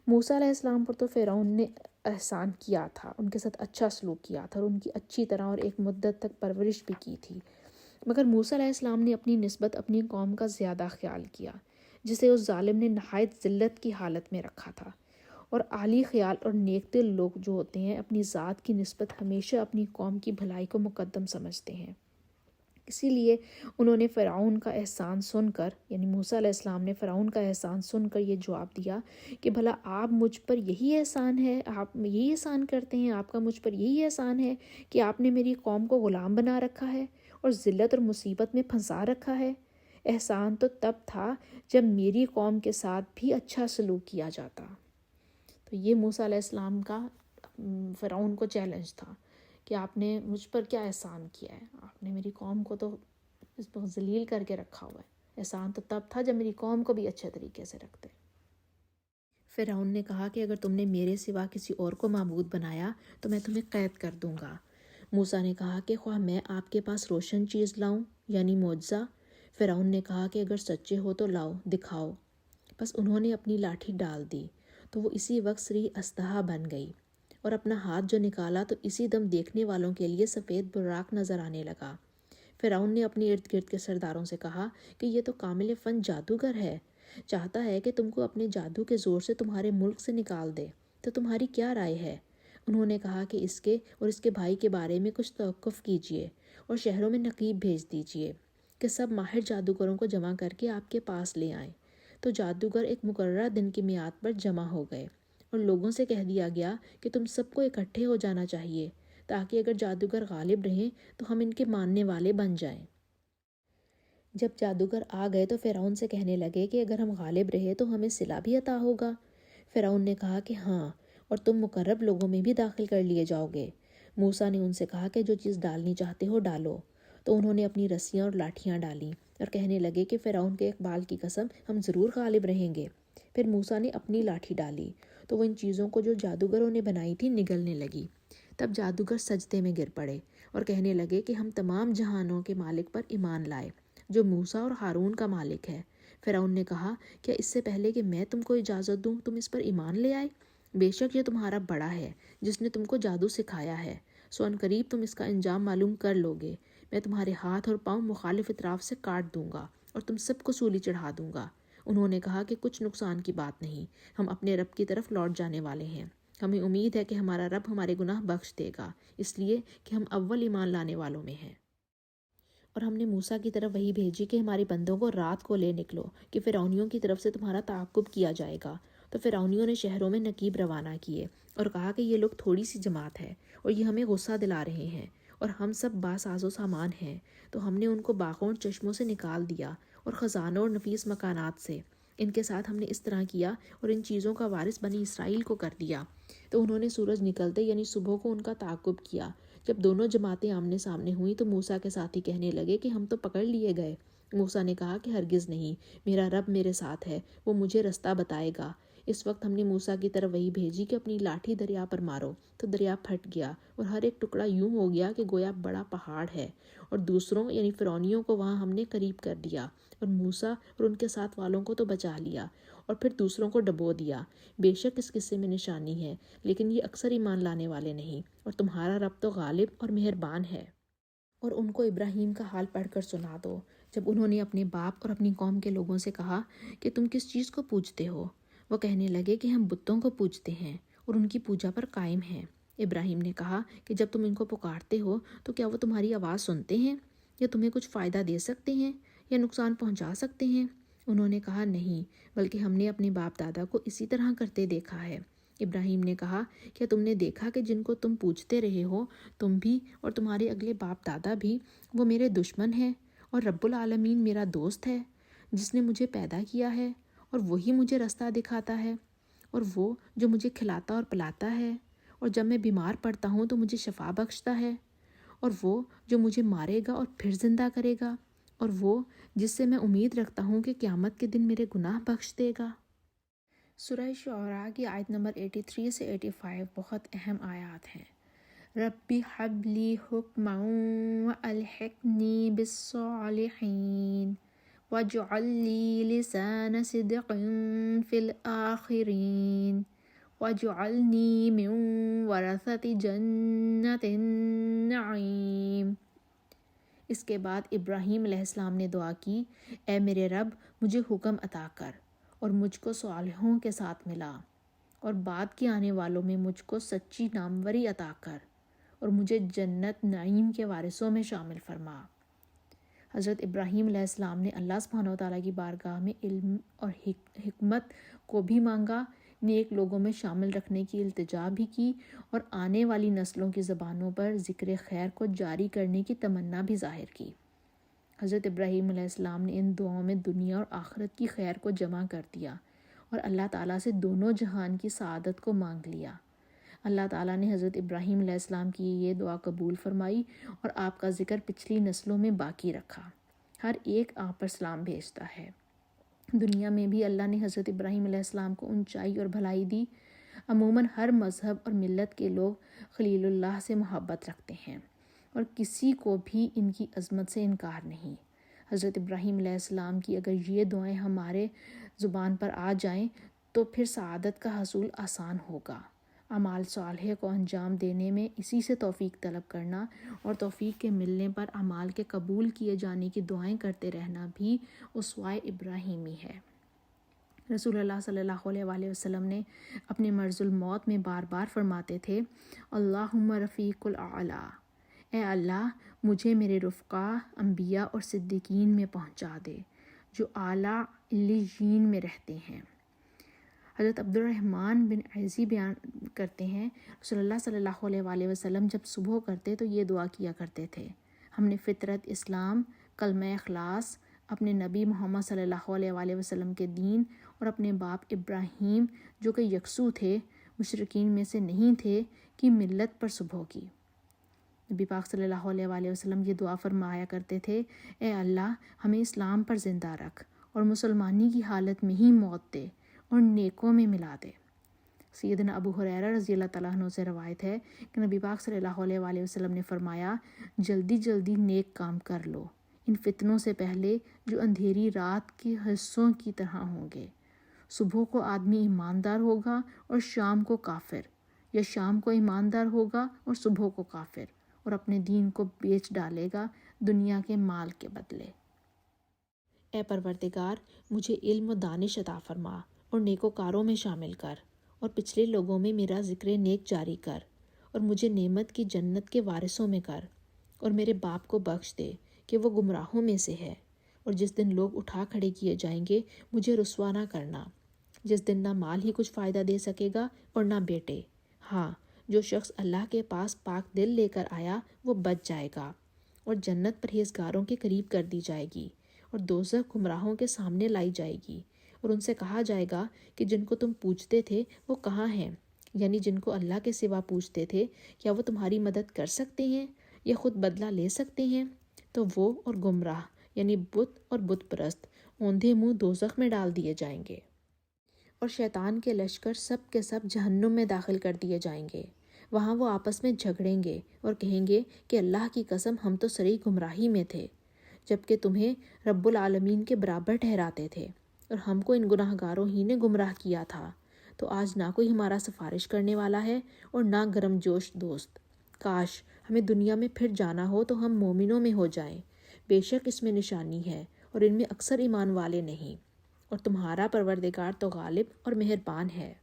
موسیٰ علیہ السلام پر تو فرعون نے احسان کیا تھا، ان کے ساتھ اچھا سلوک کیا تھا اور ان کی اچھی طرح اور ایک مدت تک پرورش بھی کی تھی، مگر موسیٰ علیہ السلام نے اپنی نسبت اپنی قوم کا زیادہ خیال کیا، جسے اس ظالم نے نہایت ذلت کی حالت میں رکھا تھا۔ اور عالی خیال اور نیک دل لوگ جو ہوتے ہیں اپنی ذات کی نسبت ہمیشہ اپنی قوم کی بھلائی کو مقدم سمجھتے ہیں۔ اسی لیے انہوں نے فرعون کا احسان سن کر، یعنی موسیٰ علیہ السلام نے فرعون کا احسان سن کر یہ جواب دیا کہ بھلا آپ مجھ پر یہی احسان ہے، آپ یہی احسان کرتے ہیں، آپ کا مجھ پر یہی احسان ہے کہ آپ نے میری قوم کو غلام بنا رکھا ہے اور ذلت اور مصیبت میں پھنسا رکھا ہے۔ احسان تو تب تھا جب میری قوم کے ساتھ بھی اچھا سلوک کیا جاتا۔ تو یہ موسیٰ علیہ السلام کا فرعون کو چیلنج تھا کہ آپ نے مجھ پر کیا احسان کیا ہے، آپ نے میری قوم کو تو اس پر ذلیل کر کے رکھا ہوا ہے، احسان تو تب تھا جب میری قوم کو بھی اچھے طریقے سے رکھتے۔ فرعون نے کہا کہ اگر تم نے میرے سوا کسی اور کو معبود بنایا تو میں تمہیں قید کر دوں گا۔ موسیٰ نے کہا کہ خواہ میں آپ کے پاس روشن چیز لاؤں یعنی معجزہ؟ فرعون نے کہا کہ اگر سچے ہو تو لاؤ، دکھاؤ۔ بس انہوں نے اپنی لاٹھی ڈال دی تو وہ اسی وقت سری اسدھا بن گئی، اور اپنا ہاتھ جو نکالا تو اسی دم دیکھنے والوں کے لیے سفید براق نظر آنے لگا۔ فرعون نے اپنے ارد گرد کے سرداروں سے کہا کہ یہ تو کامل فن جادوگر ہے، چاہتا ہے کہ تم کو اپنے جادو کے زور سے تمہارے ملک سے نکال دے، تو تمہاری کیا رائے ہے؟ انہوں نے کہا کہ اس کے اور اس کے بھائی کے بارے میں کچھ توقف کیجیے اور شہروں میں نقیب بھیج دیجیے کہ سب ماہر جادوگروں کو جمع کر کے آپ کے پاس لے آئیں۔ تو جادوگر ایک مقررہ دن کی میعاد پر جمع ہو گئے اور لوگوں سے کہہ دیا گیا کہ تم سب کو اکٹھے ہو جانا چاہیے تاکہ اگر جادوگر غالب رہیں تو ہم ان کے ماننے والے بن جائیں۔ جب جادوگر آ گئے تو فرعون سے کہنے لگے کہ اگر ہم غالب رہے تو ہمیں صلہ بھی عطا ہوگا۔ فرعون نے کہا کہ ہاں، اور تم مقرب لوگوں میں بھی داخل کر لیے جاؤ گے۔ موسیٰ نے ان سے کہا کہ جو چیز ڈالنی چاہتے ہو ڈالو، تو انہوں نے اپنی رسیاں اور لاٹھیاں ڈالیں اور کہنے لگے کہ فرعون کے اقبال کی قسم ہم ضرور غالب رہیں گے۔ پھر موسیٰ نے اپنی لاٹھی ڈالی تو وہ ان چیزوں کو جو جادوگروں نے بنائی تھی نگلنے لگی۔ تب جادوگر سجدے میں گر پڑے اور کہنے لگے کہ ہم تمام جہانوں کے مالک پر ایمان لائے جو موسیٰ اور ہارون کا مالک ہے۔ فرعون نے کہا، کیا اس سے پہلے کہ میں تم کو اجازت دوں تم اس پر ایمان لے آئے؟ بے شک یہ تمہارا بڑا ہے جس نے تم کو جادو سکھایا ہے، سو ان قریب تم اس کا انجام معلوم کر لو گے۔ میں تمہارے ہاتھ اور پاؤں مخالف اطراف سے کاٹ دوں گا اور تم سب کو سولی چڑھا دوں گا۔ انہوں نے کہا کہ کچھ نقصان کی بات نہیں، ہم اپنے رب کی طرف لوٹ جانے والے ہیں، ہمیں امید ہے کہ ہمارا رب ہمارے گناہ بخش دے گا، اس لیے کہ ہم اول ایمان لانے والوں میں ہیں۔ اور ہم نے موسیٰ کی طرف وحی بھیجی کہ ہمارے بندوں کو رات کو لے نکلو کہ فرعونیوں کی طرف سے تمہارا تعاقب کیا جائے گا۔ تو فرعونیوں نے شہروں میں نقیب روانہ کیے اور کہا کہ یہ لوگ تھوڑی سی جماعت ہے اور یہ ہمیں غصہ دلا رہے ہیں اور ہم سب باساز و سامان ہیں، تو ہم نے ان کو باغوں اور چشموں سے نکال دیا اور خزانوں اور نفیس مکانات سے۔ ان کے ساتھ ہم نے اس طرح کیا اور ان چیزوں کا وارث بنی اسرائیل کو کر دیا۔ تو انہوں نے سورج نکلتے یعنی صبح کو ان کا تعاقب کیا۔ جب دونوں جماعتیں آمنے سامنے ہوئیں تو موسیٰ کے ساتھی کہنے لگے کہ ہم تو پکڑ لیے گئے۔ موسیٰ نے کہا کہ ہرگز نہیں، میرا رب میرے ساتھ ہے، وہ مجھے رستہ بتائے گا۔ اس وقت ہم نے موسیٰ کی طرف وحی بھیجی کہ اپنی لاٹھی دریا پر مارو، تو دریا پھٹ گیا اور ہر ایک ٹکڑا یوں ہو گیا کہ گویا بڑا پہاڑ ہے، اور دوسروں یعنی فرعونیوں کو وہاں ہم نے قریب کر دیا، اور موسیٰ اور ان کے ساتھ والوں کو تو بچا لیا اور پھر دوسروں کو ڈبو دیا۔ بے شک اس قصے میں نشانی ہے، لیکن یہ اکثر ایمان لانے والے نہیں، اور تمہارا رب تو غالب اور مہربان ہے۔ اور ان کو ابراہیم کا حال پڑھ کر سنا دو جب انہوں نے اپنے باپ اور اپنی قوم کے لوگوں سے کہا کہ تم کس چیز کو پوجتے ہو؟ وہ کہنے لگے کہ ہم بتوں کو پوجتے ہیں اور ان کی پوجا پر قائم ہیں۔ ابراہیم نے کہا کہ جب تم ان کو پکارتے ہو تو کیا وہ تمہاری آواز سنتے ہیں یا تمہیں کچھ فائدہ دے سکتے ہیں یا نقصان پہنچا سکتے ہیں؟ انہوں نے کہا نہیں، بلکہ ہم نے اپنے باپ دادا کو اسی طرح کرتے دیکھا ہے۔ ابراہیم نے کہا کیا تم نے دیکھا کہ جن کو تم پوجتے رہے ہو، تم بھی اور تمہارے اگلے باپ دادا بھی، وہ میرے دشمن ہیں، اور رب العالمین میرا دوست ہے جس نے مجھے پیدا کیا ہے، اور وہی مجھے رستہ دکھاتا ہے، اور وہ جو مجھے کھلاتا اور پلاتا ہے، اور جب میں بیمار پڑتا ہوں تو مجھے شفا بخشتا ہے، اور وہ جو مجھے مارے گا اور پھر زندہ کرے گا، اور وہ جس سے میں امید رکھتا ہوں کہ قیامت کے دن میرے گناہ بخش دے گا۔ سورہ شعراء کی آیت نمبر 83 سے 85 بہت اہم آیات ہیں۔ ربی حب لی حکما والحقنی بالصالحین واجعل لی لسان صدق فی الآخرین واجعلنی من ورثۃ جنۃ النعیم۔ اس کے بعد ابراہیم علیہ السلام نے دعا کی، اے میرے رب مجھے حکم عطا کر اور مجھ کو صالحوں کے ساتھ ملا، اور بعد کے آنے والوں میں مجھ کو سچی ناموری عطا کر، اور مجھے جنت نعیم کے وارثوں میں شامل فرما۔ حضرت ابراہیم علیہ السلام نے اللہ سبحانہ و تعالیٰ کی بارگاہ میں علم اور حکمت کو بھی مانگا، نیک لوگوں میں شامل رکھنے کی التجا بھی کی، اور آنے والی نسلوں کی زبانوں پر ذکر خیر کو جاری کرنے کی تمنا بھی ظاہر کی۔ حضرت ابراہیم علیہ السلام نے ان دعاؤں میں دنیا اور آخرت کی خیر کو جمع کر دیا اور اللہ تعالیٰ سے دونوں جہان کی سعادت کو مانگ لیا۔ اللہ تعالیٰ نے حضرت ابراہیم علیہ السلام کی یہ دعا قبول فرمائی اور آپ کا ذکر پچھلی نسلوں میں باقی رکھا۔ ہر ایک آپ پر سلام بھیجتا ہے۔ دنیا میں بھی اللہ نے حضرت ابراہیم علیہ السلام کو اونچائی اور بھلائی دی۔ عموماً ہر مذہب اور ملت کے لوگ خلیل اللہ سے محبت رکھتے ہیں اور کسی کو بھی ان کی عظمت سے انکار نہیں۔ حضرت ابراہیم علیہ السلام کی اگر یہ دعائیں ہمارے زبان پر آ جائیں تو پھر سعادت کا حصول آسان ہوگا۔ اعمال صالحہ کو انجام دینے میں اسی سے توفیق طلب کرنا اور توفیق کے ملنے پر اعمال کے قبول کیے جانے کی دعائیں کرتے رہنا بھی اسوہ ابراہیمی ہے۔ رسول اللہ صلی اللہ علیہ وآلہ وسلم نے اپنے مرض الموت میں بار بار فرماتے تھے، اللہم رفیق الاعلیٰ، اے اللہ مجھے میرے رفقا انبیاء اور صدیقین میں پہنچا دے جو اعلیٰ علیین میں رہتے ہیں۔ حضرت عبد الرحمن بن عیزی بیان کرتے ہیں، رسول اللہ صلی اللہ علیہ وآلہ وسلم جب صبح کرتے تو یہ دعا کیا کرتے تھے، ہم نے فطرت اسلام، کلمہ اخلاص، اپنے نبی محمد صلی اللہ علیہ وآلہ وسلم کے دین اور اپنے باپ ابراہیم جو کہ یکسو تھے، مشرکین میں سے نہیں تھے، کی ملت پر صبح کی۔ نبی پاک صلی اللہ علیہ وآلہ وسلم یہ دعا فرمایا کرتے تھے، اے اللہ ہمیں اسلام پر زندہ رکھ اور مسلمانی کی حالت میں ہی موت دے اور نیکوں میں ملا دے۔ سیدنا ابو ہریرہ رضی اللہ تعالیٰ عنہ سے روایت ہے کہ نبی پاک صلی اللہ علیہ وآلہ وسلم نے فرمایا، جلدی جلدی نیک کام کر لو ان فتنوں سے پہلے جو اندھیری رات کے حصوں کی طرح ہوں گے۔ صبح کو آدمی ایماندار ہوگا اور شام کو کافر، یا شام کو ایماندار ہوگا اور صبح کو کافر، اور اپنے دین کو بیچ ڈالے گا دنیا کے مال کے بدلے۔ اے پروردگار مجھے علم و دانش عطا فرما اور نیکوکاروں میں شامل کر، اور پچھلے لوگوں میں میرا ذکر نیک جاری کر، اور مجھے نعمت کی جنت کے وارثوں میں کر، اور میرے باپ کو بخش دے کہ وہ گمراہوں میں سے ہے، اور جس دن لوگ اٹھا کھڑے کیے جائیں گے مجھے رسوا نہ کرنا، جس دن نہ مال ہی کچھ فائدہ دے سکے گا اور نہ بیٹے۔ ہاں جو شخص اللہ کے پاس پاک دل لے کر آیا وہ بچ جائے گا، اور جنت پرہیزگاروں کے قریب کر دی جائے گی، اور دوزخ گمراہوں کے سامنے لائی جائے گی، اور ان سے کہا جائے گا کہ جن کو تم پوجتے تھے وہ کہاں ہیں، یعنی جن کو اللہ کے سوا پوجتے تھے، کیا وہ تمہاری مدد کر سکتے ہیں یا خود بدلہ لے سکتے ہیں؟ تو وہ اور گمراہ یعنی بت اور بت پرست اوندھے منہ دوزخ میں ڈال دیے جائیں گے۔ اور شیطان کے لشکر سب کے سب جہنم میں داخل کر دیے جائیں گے۔ وہاں وہ آپس میں جھگڑیں گے اور کہیں گے کہ اللہ کی قسم ہم تو سری گمراہی میں تھے، جبکہ تمہیں رب العالمین کے برابر ٹھہراتے تھے اور ہم کو ان گناہ گاروں ہی نے گمراہ کیا تھا۔ تو آج نہ کوئی ہمارا سفارش کرنے والا ہے اور نہ گرم جوش دوست۔ کاش ہمیں دنیا میں پھر جانا ہو تو ہم مومنوں میں ہو جائیں۔ بے شک اس میں نشانی ہے اور ان میں اکثر ایمان والے نہیں، اور تمہارا پروردگار تو غالب اور مہربان ہے۔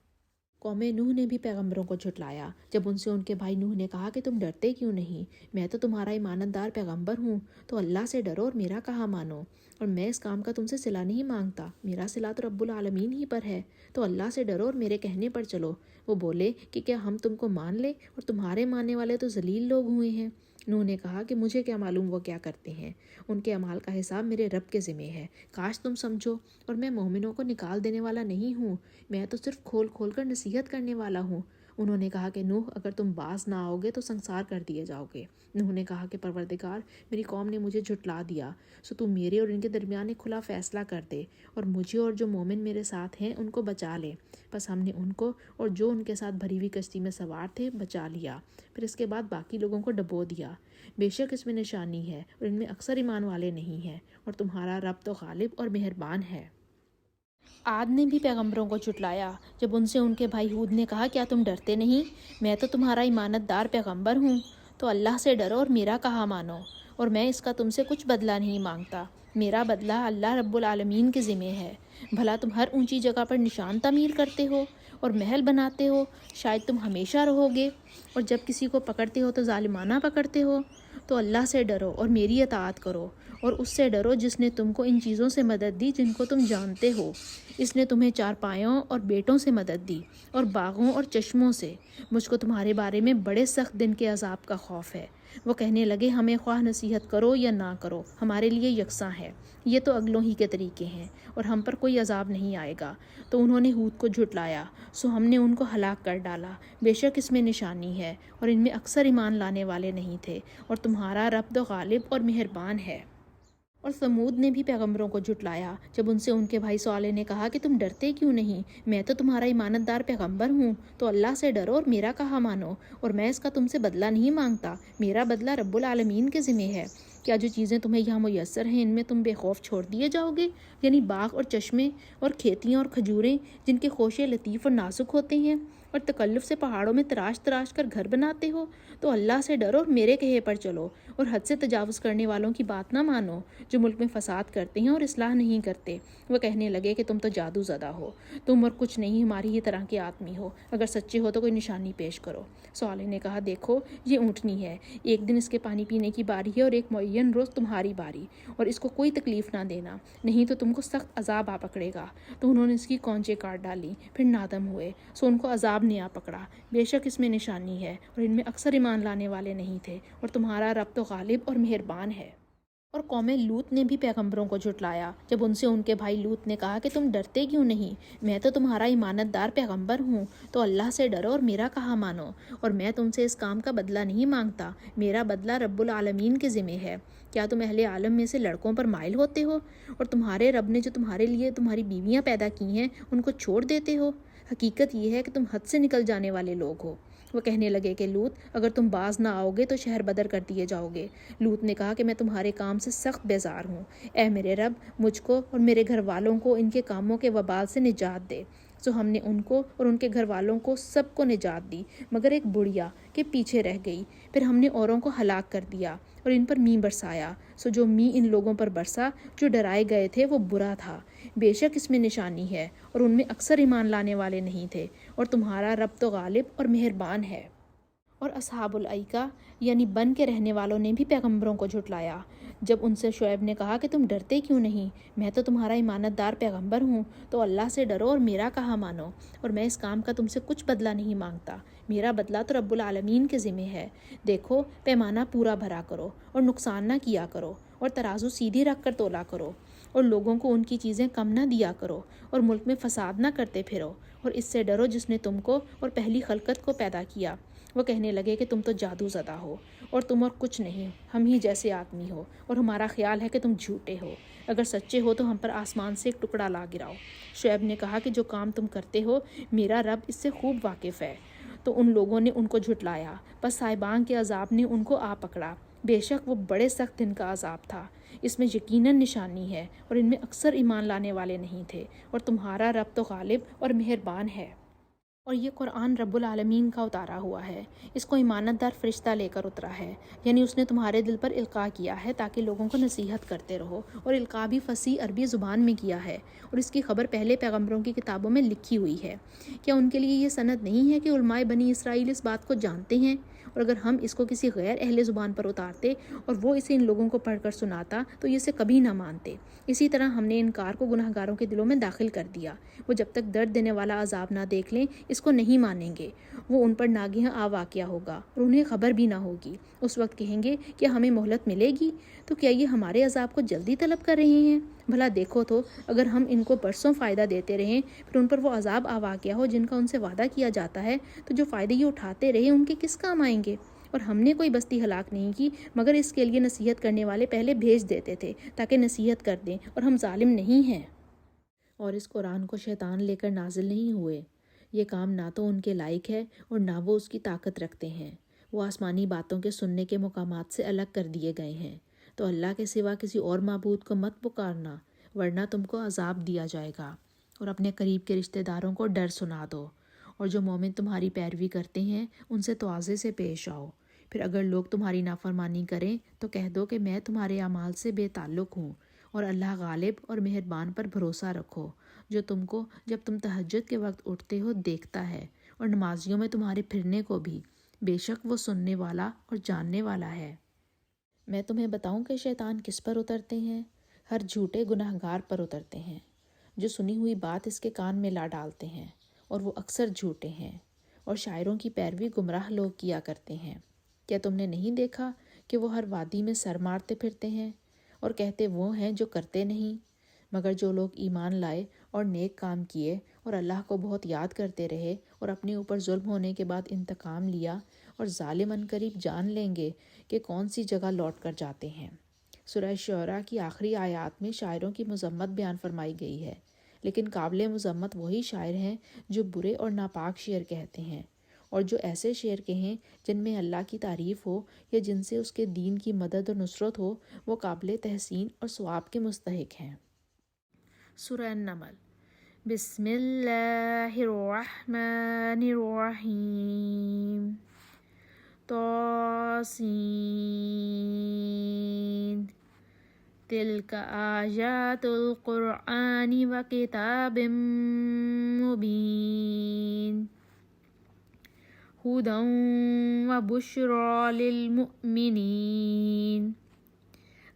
قوم نوح نے بھی پیغمبروں کو جھٹلایا جب ان سے ان کے بھائی نوح نے کہا کہ تم ڈرتے کیوں نہیں؟ میں تو تمہارا ایمانت دار پیغمبر ہوں، تو اللہ سے ڈرو اور میرا کہا مانو، اور میں اس کام کا تم سے صلہ نہیں مانگتا، میرا صلہ تو رب العالمین ہی پر ہے، تو اللہ سے ڈرو اور میرے کہنے پر چلو۔ وہ بولے کہ کیا ہم تم کو مان لیں، اور تمہارے ماننے والے تو ذلیل لوگ ہوئے ہیں۔ نوح نے کہا کہ مجھے کیا معلوم وہ کیا کرتے ہیں، ان کے اعمال کا حساب میرے رب کے ذمہ ہے، کاش تم سمجھو، اور میں مومنوں کو نکال دینے والا نہیں ہوں، میں تو صرف کھول کھول کر نصیحت کرنے والا ہوں۔ انہوں نے کہا کہ نوح اگر تم باز نہ آؤ گے تو سنسار کر دیے جاؤ گے۔ نوح نے کہا کہ پروردگار میری قوم نے مجھے جھٹلا دیا، سو تو میرے اور ان کے درمیان ایک کھلا فیصلہ کر دے، اور مجھے اور جو مومن میرے ساتھ ہیں ان کو بچا لے۔ بس ہم نے ان کو اور جو ان کے ساتھ بھری ہوئی کشتی میں سوار تھے بچا لیا، پھر اس کے بعد باقی لوگوں کو ڈبو دیا۔ بے شک اس میں نشانی ہے اور ان میں اکثر ایمان والے نہیں ہیں، اور تمہارا رب تو غالب اور مہربان ہے۔ عاد نے بھی پیغمبروں کو جھٹلایا جب ان سے ان کے بھائی ہود نے کہا کیا تم ڈرتے نہیں؟ میں تو تمہارا ایمانت دار پیغمبر ہوں، تو اللہ سے ڈرو اور میرا کہا مانو، اور میں اس کا تم سے کچھ بدلہ نہیں مانگتا، میرا بدلہ اللہ رب العالمین کے ذمہ ہے۔ بھلا تم ہر اونچی جگہ پر نشان تعمیر کرتے ہو اور محل بناتے ہو، شاید تم ہمیشہ رہو گے، اور جب کسی کو پکڑتے ہو تو ظالمانہ پکڑتے ہو۔ تو اللہ سے ڈرو اور میری اطاعت کرو، اور اس سے ڈرو جس نے تم کو ان چیزوں سے مدد دی جن کو تم جانتے ہو۔ اس نے تمہیں چارپایوں اور بیٹوں سے مدد دی اور باغوں اور چشموں سے۔ مجھ کو تمہارے بارے میں بڑے سخت دن کے عذاب کا خوف ہے۔ وہ کہنے لگے ہمیں خواہ نصیحت کرو یا نہ کرو، ہمارے لیے یکساں ہے، یہ تو اگلوں ہی کے طریقے ہیں، اور ہم پر کوئی عذاب نہیں آئے گا۔ تو انہوں نے ہود کو جھٹلایا، سو ہم نے ان کو ہلاک کر ڈالا۔ بے شک اس میں نشانی ہے اور ان میں اکثر ایمان لانے والے نہیں تھے، اور تمہارا رب تو غالب اور مہربان ہے۔ اور ثمود نے بھی پیغمبروں کو جھٹلایا جب ان سے ان کے بھائی صالح نے کہا کہ تم ڈرتے کیوں نہیں؟ میں تو تمہارا ایمانت دار پیغمبر ہوں، تو اللہ سے ڈرو اور میرا کہا مانو، اور میں اس کا تم سے بدلہ نہیں مانگتا، میرا بدلہ رب العالمین کے ذمہ ہے۔ کیا جو چیزیں تمہیں یہاں میسر ہیں ان میں تم بے خوف چھوڑ دیے جاؤ گے؟ یعنی باغ اور چشمے اور کھیتیاں اور کھجوریں جن کے خوشے لطیف اور نازک ہوتے ہیں، اور تکلف سے پہاڑوں میں تراش تراش کر گھر بناتے ہو، تو اللہ سے ڈرو اور میرے کہے پر چلو، اور حد سے تجاوز کرنے والوں کی بات نہ مانو جو ملک میں فساد کرتے ہیں اور اصلاح نہیں کرتے۔ وہ کہنے لگے کہ تم تو جادو زدہ ہو، تم اور کچھ نہیں ہماری ہی طرح کے آدمی ہو، اگر سچے ہو تو کوئی نشانی پیش کرو۔ صالح نے کہا دیکھو یہ اونٹنی ہے، ایک دن اس کے پانی پینے کی باری ہے اور ایک معین روز تمہاری باری، اور اس کو کوئی تکلیف نہ دینا، نہیں تو تم کو سخت عذاب آ پکڑے گا۔ تو انہوں نے اس کی کونچیں کاٹ ڈالی، پھر نادم ہوئے، سو ان کو عذاب نے آ پکڑا۔ بے شک اس میں نشانی ہے اور ان میں اکثر ایمان لانے والے نہیں تھے، اور تمہارا رب تو غالب اور مہربان ہے۔ اور قوم لوط نے بھی پیغمبروں کو جھٹلایا جب ان سے ان کے بھائی لوط نے کہا کہ تم ڈرتے کیوں نہیں؟ میں تو تمہارا ایمانت دار پیغمبر ہوں، تو اللہ سے ڈرو اور میرا کہا مانو، اور میں تم سے اس کام کا بدلہ نہیں مانگتا، میرا بدلہ رب العالمین کے ذمہ ہے۔ کیا تم اہل عالم میں سے لڑکوں پر مائل ہوتے ہو، اور تمہارے رب نے جو تمہارے لیے تمہاری بیویاں پیدا کی ہیں ان کو چھوڑ دیتے ہو؟ حقیقت یہ ہے کہ تم حد سے نکل جانے والے لوگ ہو۔ وہ کہنے لگے کہ لوط اگر تم باز نہ آؤ گے تو شہر بدر کر دیے جاؤ گے۔ لوط نے کہا کہ میں تمہارے کام سے سخت بیزار ہوں، اے میرے رب مجھ کو اور میرے گھر والوں کو ان کے کاموں کے وبال سے نجات دے۔ سو ہم نے ان کو اور ان کے گھر والوں کو سب کو نجات دی مگر ایک بڑھیا کے پیچھے رہ گئی۔ پھر ہم نے اوروں کو ہلاک کر دیا اور ان پر مینہ برسایا، سو جو مینہ ان لوگوں پر برسا جو ڈرائے گئے تھے وہ برا تھا۔ بے شک اس میں نشانی ہے اور ان میں اکثر ایمان لانے والے نہیں تھے، اور تمہارا رب تو غالب اور مہربان ہے۔ اور اصحاب الایکہ یعنی بن کے رہنے والوں نے بھی پیغمبروں کو جھٹلایا جب ان سے شعیب نے کہا کہ تم ڈرتے کیوں نہیں؟ میں تو تمہارا ایمانت دار پیغمبر ہوں، تو اللہ سے ڈرو اور میرا کہا مانو، اور میں اس کام کا تم سے کچھ بدلہ نہیں مانگتا، میرا بدلہ تو رب العالمین کے ذمہ ہے۔ دیکھو پیمانہ پورا بھرا کرو اور نقصان نہ کیا کرو، اور ترازو سیدھی رکھ کر تولا کرو، اور لوگوں کو ان کی چیزیں کم نہ دیا کرو، اور ملک میں فساد نہ کرتے پھرو، اور اس سے ڈرو جس نے تم کو اور پہلی خلقت کو پیدا کیا۔ وہ کہنے لگے کہ تم تو جادو زدہ ہو اور تم اور کچھ نہیں، ہم ہی جیسے آدمی ہو، اور ہمارا خیال ہے کہ تم جھوٹے ہو۔ اگر سچے ہو تو ہم پر آسمان سے ایک ٹکڑا لا گراؤ۔ شعیب نے کہا کہ جو کام تم کرتے ہو میرا رب اس سے خوب واقف ہے۔ تو ان لوگوں نے ان کو جھٹلایا، بس صاحبان کے عذاب نے ان کو آ پکڑا۔ بے شک وہ بڑے سخت دن کا عذاب تھا، اس میں یقیناً نشانی ہے، اور ان میں اکثر ایمان لانے والے نہیں تھے، اور تمہارا رب تو غالب اور مہربان ہے۔ اور یہ قرآن رب العالمین کا اتارا ہوا ہے، اس کو ایمانت دار فرشتہ لے کر اترا ہے، یعنی اس نے تمہارے دل پر القاء کیا ہے تاکہ لوگوں کو نصیحت کرتے رہو، اور القاء بھی فصیح عربی زبان میں کیا ہے، اور اس کی خبر پہلے پیغمبروں کی کتابوں میں لکھی ہوئی ہے۔ کیا ان کے لیے یہ سند نہیں ہے کہ علماء بنی اسرائیل اس بات کو جانتے ہیں؟ اور اگر ہم اس کو کسی غیر اہل زبان پر اتارتے اور وہ اسے ان لوگوں کو پڑھ کر سناتا تو یہ اسے کبھی نہ مانتے۔ اسی طرح ہم نے انکار کو گناہ گاروں کے دلوں میں داخل کر دیا، وہ جب تک درد دینے والا عذاب نہ دیکھ لیں اس کو نہیں مانیں گے۔ وہ ان پر ناگہاں آ واقعہ ہوگا اور انہیں خبر بھی نہ ہوگی۔ اس وقت کہیں گے کہ ہمیں مہلت ملے گی، تو کیا یہ ہمارے عذاب کو جلدی طلب کر رہے ہیں؟ بھلا دیکھو تو، اگر ہم ان کو برسوں فائدہ دیتے رہیں پھر ان پر وہ عذاب آ واقعہ ہو جن کا ان سے وعدہ کیا جاتا ہے، تو جو فائدے یہ اٹھاتے رہے ان کے کس کام آئیں گے؟ اور ہم نے کوئی بستی ہلاک نہیں کی مگر اس کے لیے نصیحت کرنے والے پہلے بھیج دیتے تھے تاکہ نصیحت کر دیں، اور ہم ظالم نہیں ہیں۔ اور اس قرآن کو شیطان لے کر نازل نہیں ہوئے، یہ کام نہ تو ان کے لائق ہے اور نہ وہ اس کی طاقت رکھتے ہیں۔ وہ آسمانی باتوں کے سننے کے مقامات سے الگ کر دیے گئے ہیں، تو اللہ کے سوا کسی اور معبود کو مت پکارنا ورنہ تم کو عذاب دیا جائے گا۔ اور اپنے قریب کے رشتہ داروں کو ڈر سنا دو، اور جو مومن تمہاری پیروی کرتے ہیں ان سے تواضع سے پیش آؤ۔ پھر اگر لوگ تمہاری نافرمانی کریں تو کہہ دو کہ میں تمہارے اعمال سے بے تعلق ہوں، اور اللہ غالب اور مہربان پر بھروسہ رکھو، جو تم کو جب تم تہجد کے وقت اٹھتے ہو دیکھتا ہے، اور نمازیوں میں تمہارے پھرنے کو بھی، بے شک وہ سننے والا اور جاننے والا ہے۔ میں تمہیں بتاؤں کہ شیطان کس پر اترتے ہیں؟ ہر جھوٹے گناہ گار پر اترتے ہیں، جو سنی ہوئی بات اس کے کان میں لا ڈالتے ہیں، اور وہ اکثر جھوٹے ہیں، اور شاعروں کی پیروی گمراہ لوگ کیا کرتے ہیں۔ کیا تم نے نہیں دیکھا کہ وہ ہر وادی میں سر مارتے پھرتے ہیں اور کہتے وہ ہیں جو کرتے نہیں؟ مگر جو لوگ ایمان لائے اور نیک کام کیے اور اللہ کو بہت یاد کرتے رہے اور اپنے اوپر ظلم ہونے کے بعد انتقام لیا، اور ظالم عنقریب جان لیں گے کہ کون سی جگہ لوٹ کر جاتے ہیں۔ سورہ شعراء کی آخری آیات میں شاعروں کی مذمت بیان فرمائی گئی ہے، لیکن قابل مذمت وہی شاعر ہیں جو برے اور ناپاک شعر کہتے ہیں، اور جو ایسے شعر کہیں جن میں اللہ کی تعریف ہو یا جن سے اس کے دین کی مدد اور نصرت ہو، وہ قابل تحسین اور ثواب کے مستحق ہیں۔ سورہ النمل۔ بسم اللہ الرحمن الرحیم۔ طاسین۔ تلک آیات القرآن وکتاب مبین۔ ہدی وبشری للمؤمنین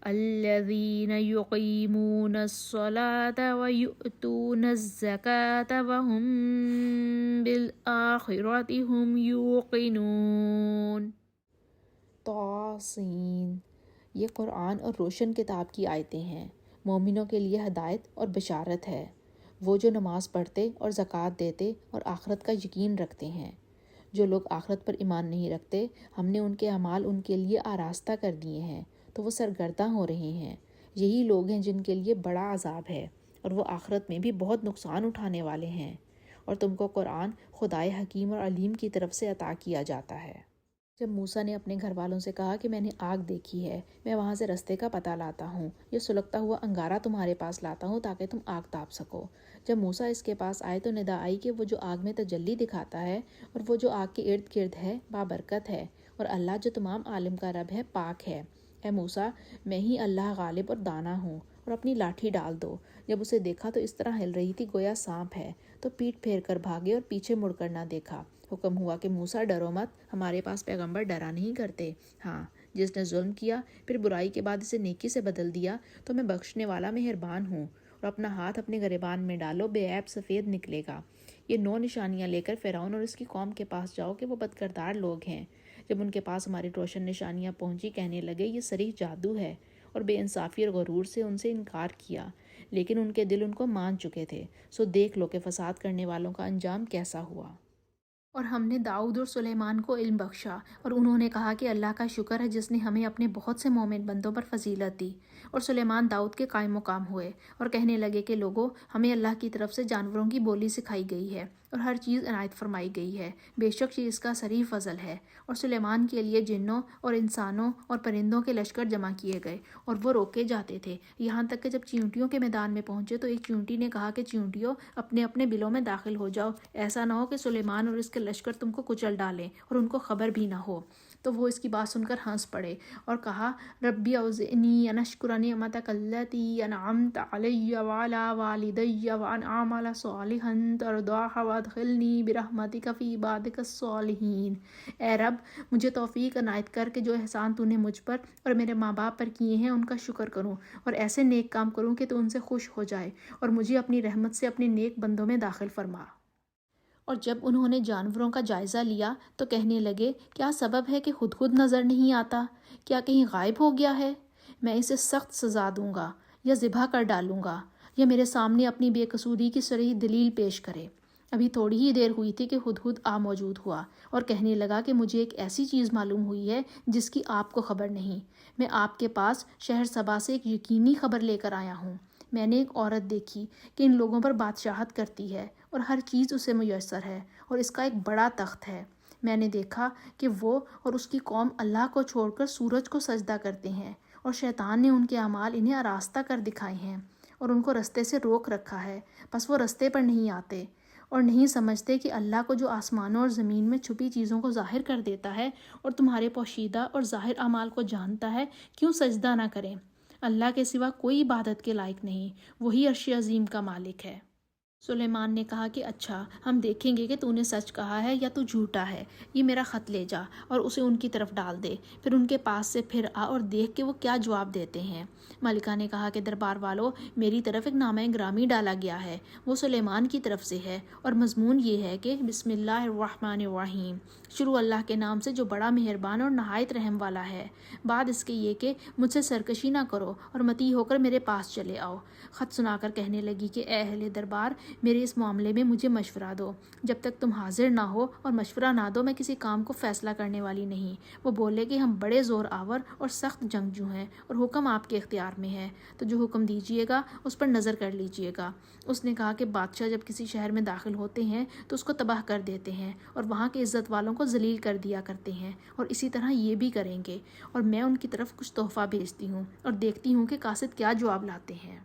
الذین یقیمون الصلاة ویؤتون الزکاة وهم بالآخرة هم یوقنون۔ طاسین، یہ قرآن اور روشن کتاب کی آیتیں ہیں، مومنوں کے لیے ہدایت اور بشارت ہے، وہ جو نماز پڑھتے اور زکوٰۃ دیتے اور آخرت کا یقین رکھتے ہیں۔ جو لوگ آخرت پر ایمان نہیں رکھتے، ہم نے ان کے اعمال ان کے لیے آراستہ کر دیے ہیں تو وہ سرگرداں ہو رہے ہیں۔ یہی لوگ ہیں جن کے لیے بڑا عذاب ہے، اور وہ آخرت میں بھی بہت نقصان اٹھانے والے ہیں۔ اور تم کو قرآن خدائے حکیم اور علیم کی طرف سے عطا کیا جاتا ہے۔ جب موسیٰ نے اپنے گھر والوں سے کہا کہ میں نے آگ دیکھی ہے، میں وہاں سے رستے کا پتہ لاتا ہوں، یہ سلگتا ہوا انگارہ تمہارے پاس لاتا ہوں تاکہ تم آگ تاپ سکو۔ جب موسیٰ اس کے پاس آئے تو ندا آئی کہ وہ جو آگ میں تجلی دکھاتا ہے اور وہ جو آگ کے ارد گرد ہے بابرکت ہے، اور اللہ جو تمام عالم کا رب ہے پاک ہے۔ اے موسیٰ، میں ہی اللہ غالب اور دانا ہوں، اور اپنی لاٹھی ڈال دو۔ جب اسے دیکھا تو اس طرح ہل رہی تھی گویا سانپ ہے، تو پیٹ پھیر کر بھاگے اور پیچھے مڑ کر نہ دیکھا۔ حکم ہوا کہ موسیٰ ڈرو مت، ہمارے پاس پیغمبر ڈرا نہیں کرتے۔ ہاں، جس نے ظلم کیا پھر برائی کے بعد اسے نیکی سے بدل دیا تو میں بخشنے والا مہربان ہوں۔ اور اپنا ہاتھ اپنے گریبان میں ڈالو، بے عیب سفید نکلے گا۔ یہ 9 نشانیاں لے کر فرعون اور اس کی قوم کے پاس جاؤ کہ وہ بد کردار لوگ ہیں۔ جب ان کے پاس ہماری روشن نشانیاں پہنچی کہنے لگے یہ صریح جادو ہے، اور بے انصافی اور غرور سے ان سے انکار کیا۔ لیکن ان کے دل ان کو مان چکے تھے۔ سو دیکھ لو کہ فساد کرنے والوں کا انجام کیسا ہوا۔ اور ہم نے داؤد اور سلیمان کو علم بخشا، اور انہوں نے کہا کہ اللہ کا شکر ہے جس نے ہمیں اپنے بہت سے مومن بندوں پر فضیلت دی۔ اور سلیمان داؤد کے قائم مقام ہوئے اور کہنے لگے کہ لوگوں، ہمیں اللہ کی طرف سے جانوروں کی بولی سکھائی گئی ہے اور ہر چیز عنایت فرمائی گئی ہے، بے شک یہ اس کا صریح فضل ہے۔ اور سلیمان کے لیے جنوں اور انسانوں اور پرندوں کے لشکر جمع کیے گئے اور وہ روکے جاتے تھے، یہاں تک کہ جب چیونٹیوں کے میدان میں پہنچے تو ایک چیونٹی نے کہا کہ چیونٹیوں، اپنے اپنے بلوں میں داخل ہو جاؤ، ایسا نہ ہو کہ سلیمان اور اس کے لشکر تم کو کچل ڈالیں اور ان کو خبر بھی نہ ہو۔ تو وہ اس کی بات سن کر ہنس پڑے اور کہا، ربی اوزعنی ان اشکر نعمتک التی انعمت علی وعلی والدی وان اعمل صالحا ترضاہ وادخلنی برحمتک فی عبادک الصالحین۔ اے رب، مجھے توفیق عنایت کر کہ جو احسان تو نے مجھ پر اور میرے ماں باپ پر کیے ہیں ان کا شکر کروں اور ایسے نیک کام کروں کہ تو ان سے خوش ہو جائے، اور مجھے اپنی رحمت سے اپنے نیک بندوں میں داخل فرما۔ اور جب انہوں نے جانوروں کا جائزہ لیا تو کہنے لگے، کیا سبب ہے کہ خود نظر نہیں آتا؟ کیا کہیں غائب ہو گیا ہے؟ میں اسے سخت سزا دوں گا یا ذبح کر ڈالوں گا، یا میرے سامنے اپنی بے قصوری کی صریح دلیل پیش کرے۔ ابھی تھوڑی ہی دیر ہوئی تھی کہ ہدہد آ موجود ہوا اور کہنے لگا کہ مجھے ایک ایسی چیز معلوم ہوئی ہے جس کی آپ کو خبر نہیں۔ میں آپ کے پاس شہر سبا سے ایک یقینی خبر لے کر آیا ہوں۔ میں نے ایک عورت دیکھی کہ ان لوگوں پر بادشاہت کرتی ہے اور ہر چیز اسے میسر ہے، اور اس کا ایک بڑا تخت ہے۔ میں نے دیکھا کہ وہ اور اس کی قوم اللہ کو چھوڑ کر سورج کو سجدہ کرتے ہیں، اور شیطان نے ان کے اعمال انہیں آراستہ کر دکھائے ہیں اور ان کو رستے سے روک رکھا ہے، بس وہ رستے پر نہیں آتے اور نہیں سمجھتے کہ اللہ کو جو آسمانوں اور زمین میں چھپی چیزوں کو ظاہر کر دیتا ہے اور تمہارے پوشیدہ اور ظاہر اعمال کو جانتا ہے، کیوں سجدہ نہ کریں۔ اللہ کے سوا کوئی عبادت کے لائق نہیں، وہی عرش عظیم کا مالک ہے۔ سلیمان نے کہا کہ اچھا، ہم دیکھیں گے کہ تو نے سچ کہا ہے یا تو جھوٹا ہے۔ یہ میرا خط لے جا اور اسے ان کی طرف ڈال دے، پھر ان کے پاس سے پھر آ اور دیکھ کہ وہ کیا جواب دیتے ہیں۔ ملکہ نے کہا کہ دربار والو، میری طرف ایک نامہ گرامی ڈالا گیا ہے، وہ سلیمان کی طرف سے ہے، اور مضمون یہ ہے کہ بسم اللہ الرحمن الرحیم، شروع اللہ کے نام سے جو بڑا مہربان اور نہایت رحم والا ہے۔ بعد اس کے یہ کہ مجھ سے سرکشی نہ کرو اور متی ہو کر میرے پاس چلے آؤ۔ خط سنا کر کہنے لگی کہ اے اہل دربار، میرے اس معاملے میں مجھے مشورہ دو۔ جب تک تم حاضر نہ ہو اور مشورہ نہ دو، میں کسی کام کو فیصلہ کرنے والی نہیں۔ وہ بولے کہ ہم بڑے زور آور اور سخت جنگجو ہیں اور حکم آپ کے اختیار میں ہے، تو جو حکم دیجیے گا اس پر نظر کر لیجیے گا۔ اس نے کہا کہ بادشاہ جب کسی شہر میں داخل ہوتے ہیں تو اس کو تباہ کر دیتے ہیں اور وہاں کے عزت والوں کو ذلیل کر دیا کرتے ہیں، اور اسی طرح یہ بھی کریں گے، اور میں ان کی طرف کچھ تحفہ بھیجتی ہوں اور دیکھتی ہوں کہ قاصد کیا جواب لاتے ہیں۔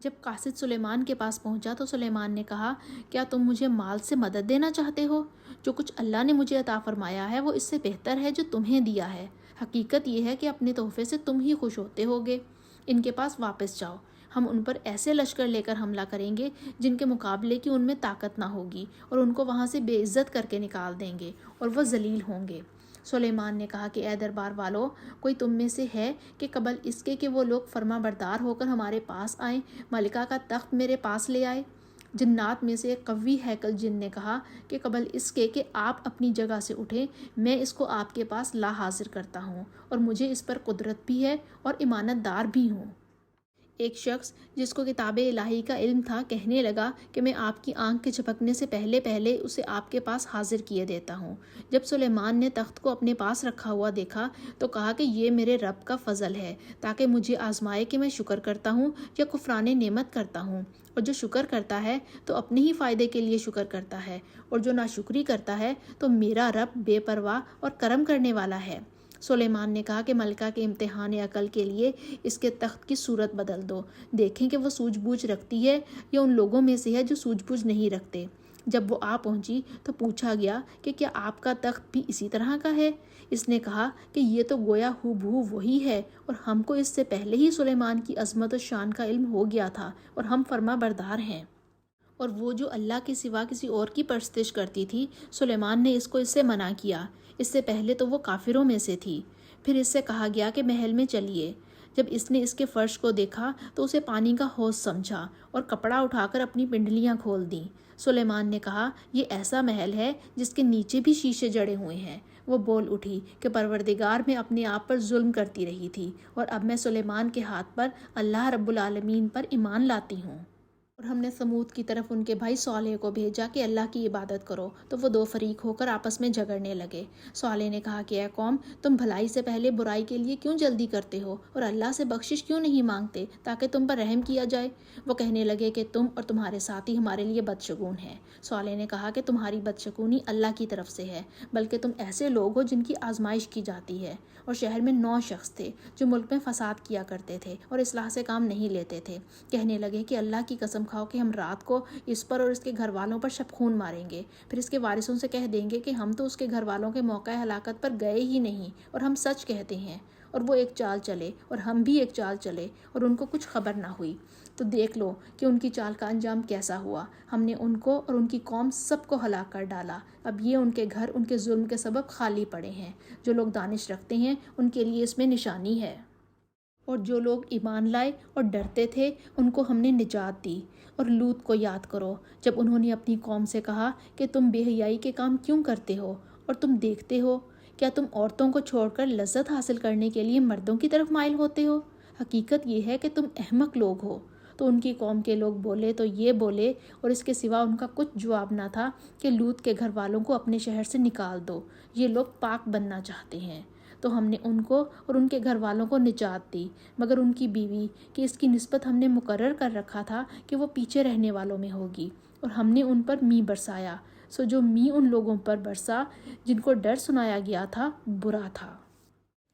جب قاصد سلیمان کے پاس پہنچا تو سلیمان نے کہا، کیا تم مجھے مال سے مدد دینا چاہتے ہو؟ جو کچھ اللہ نے مجھے عطا فرمایا ہے وہ اس سے بہتر ہے جو تمہیں دیا ہے۔ حقیقت یہ ہے کہ اپنے تحفے سے تم ہی خوش ہوتے ہوگے۔ ان کے پاس واپس جاؤ، ہم ان پر ایسے لشکر لے کر حملہ کریں گے جن کے مقابلے کی ان میں طاقت نہ ہوگی، اور ان کو وہاں سے بے عزت کر کے نکال دیں گے اور وہ ذلیل ہوں گے۔ سلیمان نے کہا کہ اے دربار والو، کوئی تم میں سے ہے کہ قبل اس کے کہ وہ لوگ فرما بردار ہو کر ہمارے پاس آئیں، ملکہ کا تخت میرے پاس لے آئے؟ جنات میں سے ایک قوی ہیکل جن نے کہا کہ قبل اس کے کہ آپ اپنی جگہ سے اٹھیں، میں اس کو آپ کے پاس لا حاضر کرتا ہوں، اور مجھے اس پر قدرت بھی ہے اور امانت دار بھی ہوں۔ ایک شخص جس کو کتاب الہی کا علم تھا کہنے لگا کہ میں آپ کی آنکھ کے جھپکنے سے پہلے پہلے اسے آپ کے پاس حاضر کیے دیتا ہوں۔ جب سلیمان نے تخت کو اپنے پاس رکھا ہوا دیکھا تو کہا کہ یہ میرے رب کا فضل ہے تاکہ مجھے آزمائے کہ میں شکر کرتا ہوں یا کفران نعمت کرتا ہوں، اور جو شکر کرتا ہے تو اپنے ہی فائدے کے لیے شکر کرتا ہے، اور جو ناشکری کرتا ہے تو میرا رب بے پرواہ اور کرم کرنے والا ہے۔ سلیمان نے کہا کہ ملکہ کے امتحان عقل کے لیے اس کے تخت کی صورت بدل دو، دیکھیں کہ وہ سوجھ بوجھ رکھتی ہے یا ان لوگوں میں سے ہے جو سوجھ بوجھ نہیں رکھتے۔ جب وہ آ پہنچی تو پوچھا گیا کہ کیا آپ کا تخت بھی اسی طرح کا ہے؟ اس نے کہا کہ یہ تو گویا ہو بہو وہی ہے، اور ہم کو اس سے پہلے ہی سلیمان کی عظمت و شان کا علم ہو گیا تھا، اور ہم فرما بردار ہیں۔ اور وہ جو اللہ کے سوا کسی اور کی پرستش کرتی تھی، سلیمان نے اس کو اس سے منع کیا۔ اس سے پہلے تو وہ کافروں میں سے تھی۔ پھر اس سے کہا گیا کہ محل میں چلیے۔ جب اس نے اس کے فرش کو دیکھا تو اسے پانی کا حوض سمجھا اور کپڑا اٹھا کر اپنی پنڈلیاں کھول دیں۔ سلیمان نے کہا، یہ ایسا محل ہے جس کے نیچے بھی شیشے جڑے ہوئے ہیں۔ وہ بول اٹھی کہ پروردگار، میں اپنے آپ پر ظلم کرتی رہی تھی، اور اب میں سلیمان کے ہاتھ پر اللہ رب العالمین پر ایمان لاتی ہوں۔ اور ہم نے سمود کی طرف ان کے بھائی صالح کو بھیجا کہ اللہ کی عبادت کرو، تو وہ دو فریق ہو کر آپس میں جھگڑنے لگے۔ صالح نے کہا کہ اے قوم، تم بھلائی سے پہلے برائی کے لیے کیوں جلدی کرتے ہو اور اللہ سے بخشش کیوں نہیں مانگتے تاکہ تم پر رحم کیا جائے؟ وہ کہنے لگے کہ تم اور تمہارے ساتھی ہمارے لیے بدشگون ہیں۔ صالح نے کہا کہ تمہاری بدشگونی اللہ کی طرف سے ہے، بلکہ تم ایسے لوگ ہو جن کی آزمائش کی جاتی ہے۔ اور شہر میں 9 شخص تھے جو ملک میں فساد کیا کرتے تھے اور اصلاح سے کام نہیں لیتے تھے۔ کہنے لگے کہ اللہ کی قسم کھاؤ کہ ہم رات کو اس پر اور اس کے گھر والوں پر شب خون ماریں گے، پھر اس کے وارثوں سے کہہ دیں گے کہ ہم تو اس کے گھر والوں کے موقع ہلاکت پر گئے ہی نہیں اور ہم سچ کہتے ہیں۔ اور وہ ایک چال چلے اور ہم بھی ایک چال چلے اور ان کو کچھ خبر نہ ہوئی۔ تو دیکھ لو کہ ان کی چال کا انجام کیسا ہوا۔ ہم نے ان کو اور ان کی قوم سب کو ہلاک کر ڈالا۔ اب یہ ان کے گھر ان کے ظلم کے سبب خالی پڑے ہیں۔ جو لوگ دانش رکھتے ہیں ان کے لیے اس میں نشانی ہے۔ اور جو لوگ ایمان لائے اور ڈرتے تھے ان کو ہم نے نجات دی۔ اور لوط کو یاد کرو جب انہوں نے اپنی قوم سے کہا کہ تم بے حیائی کے کام کیوں کرتے ہو اور تم دیکھتے ہو، کیا تم عورتوں کو چھوڑ کر لذت حاصل کرنے کے لیے مردوں کی طرف مائل ہوتے ہو؟ حقیقت یہ ہے کہ تم احمق لوگ ہو۔ تو ان کی قوم کے لوگ بولے تو یہ بولے، اور اس کے سوا ان کا کچھ جواب نہ تھا کہ لوط کے گھر والوں کو اپنے شہر سے نکال دو، یہ لوگ پاک بننا چاہتے ہیں۔ تو ہم نے ان کو اور ان کے گھر والوں کو نجات دی، مگر ان کی بیوی کہ اس کی نسبت ہم نے مقرر کر رکھا تھا کہ وہ پیچھے رہنے والوں میں ہوگی، اور ہم نے ان پر می برسایا۔ سو جو می ان لوگوں پر برسا جن کو ڈر سنایا گیا تھا برا تھا۔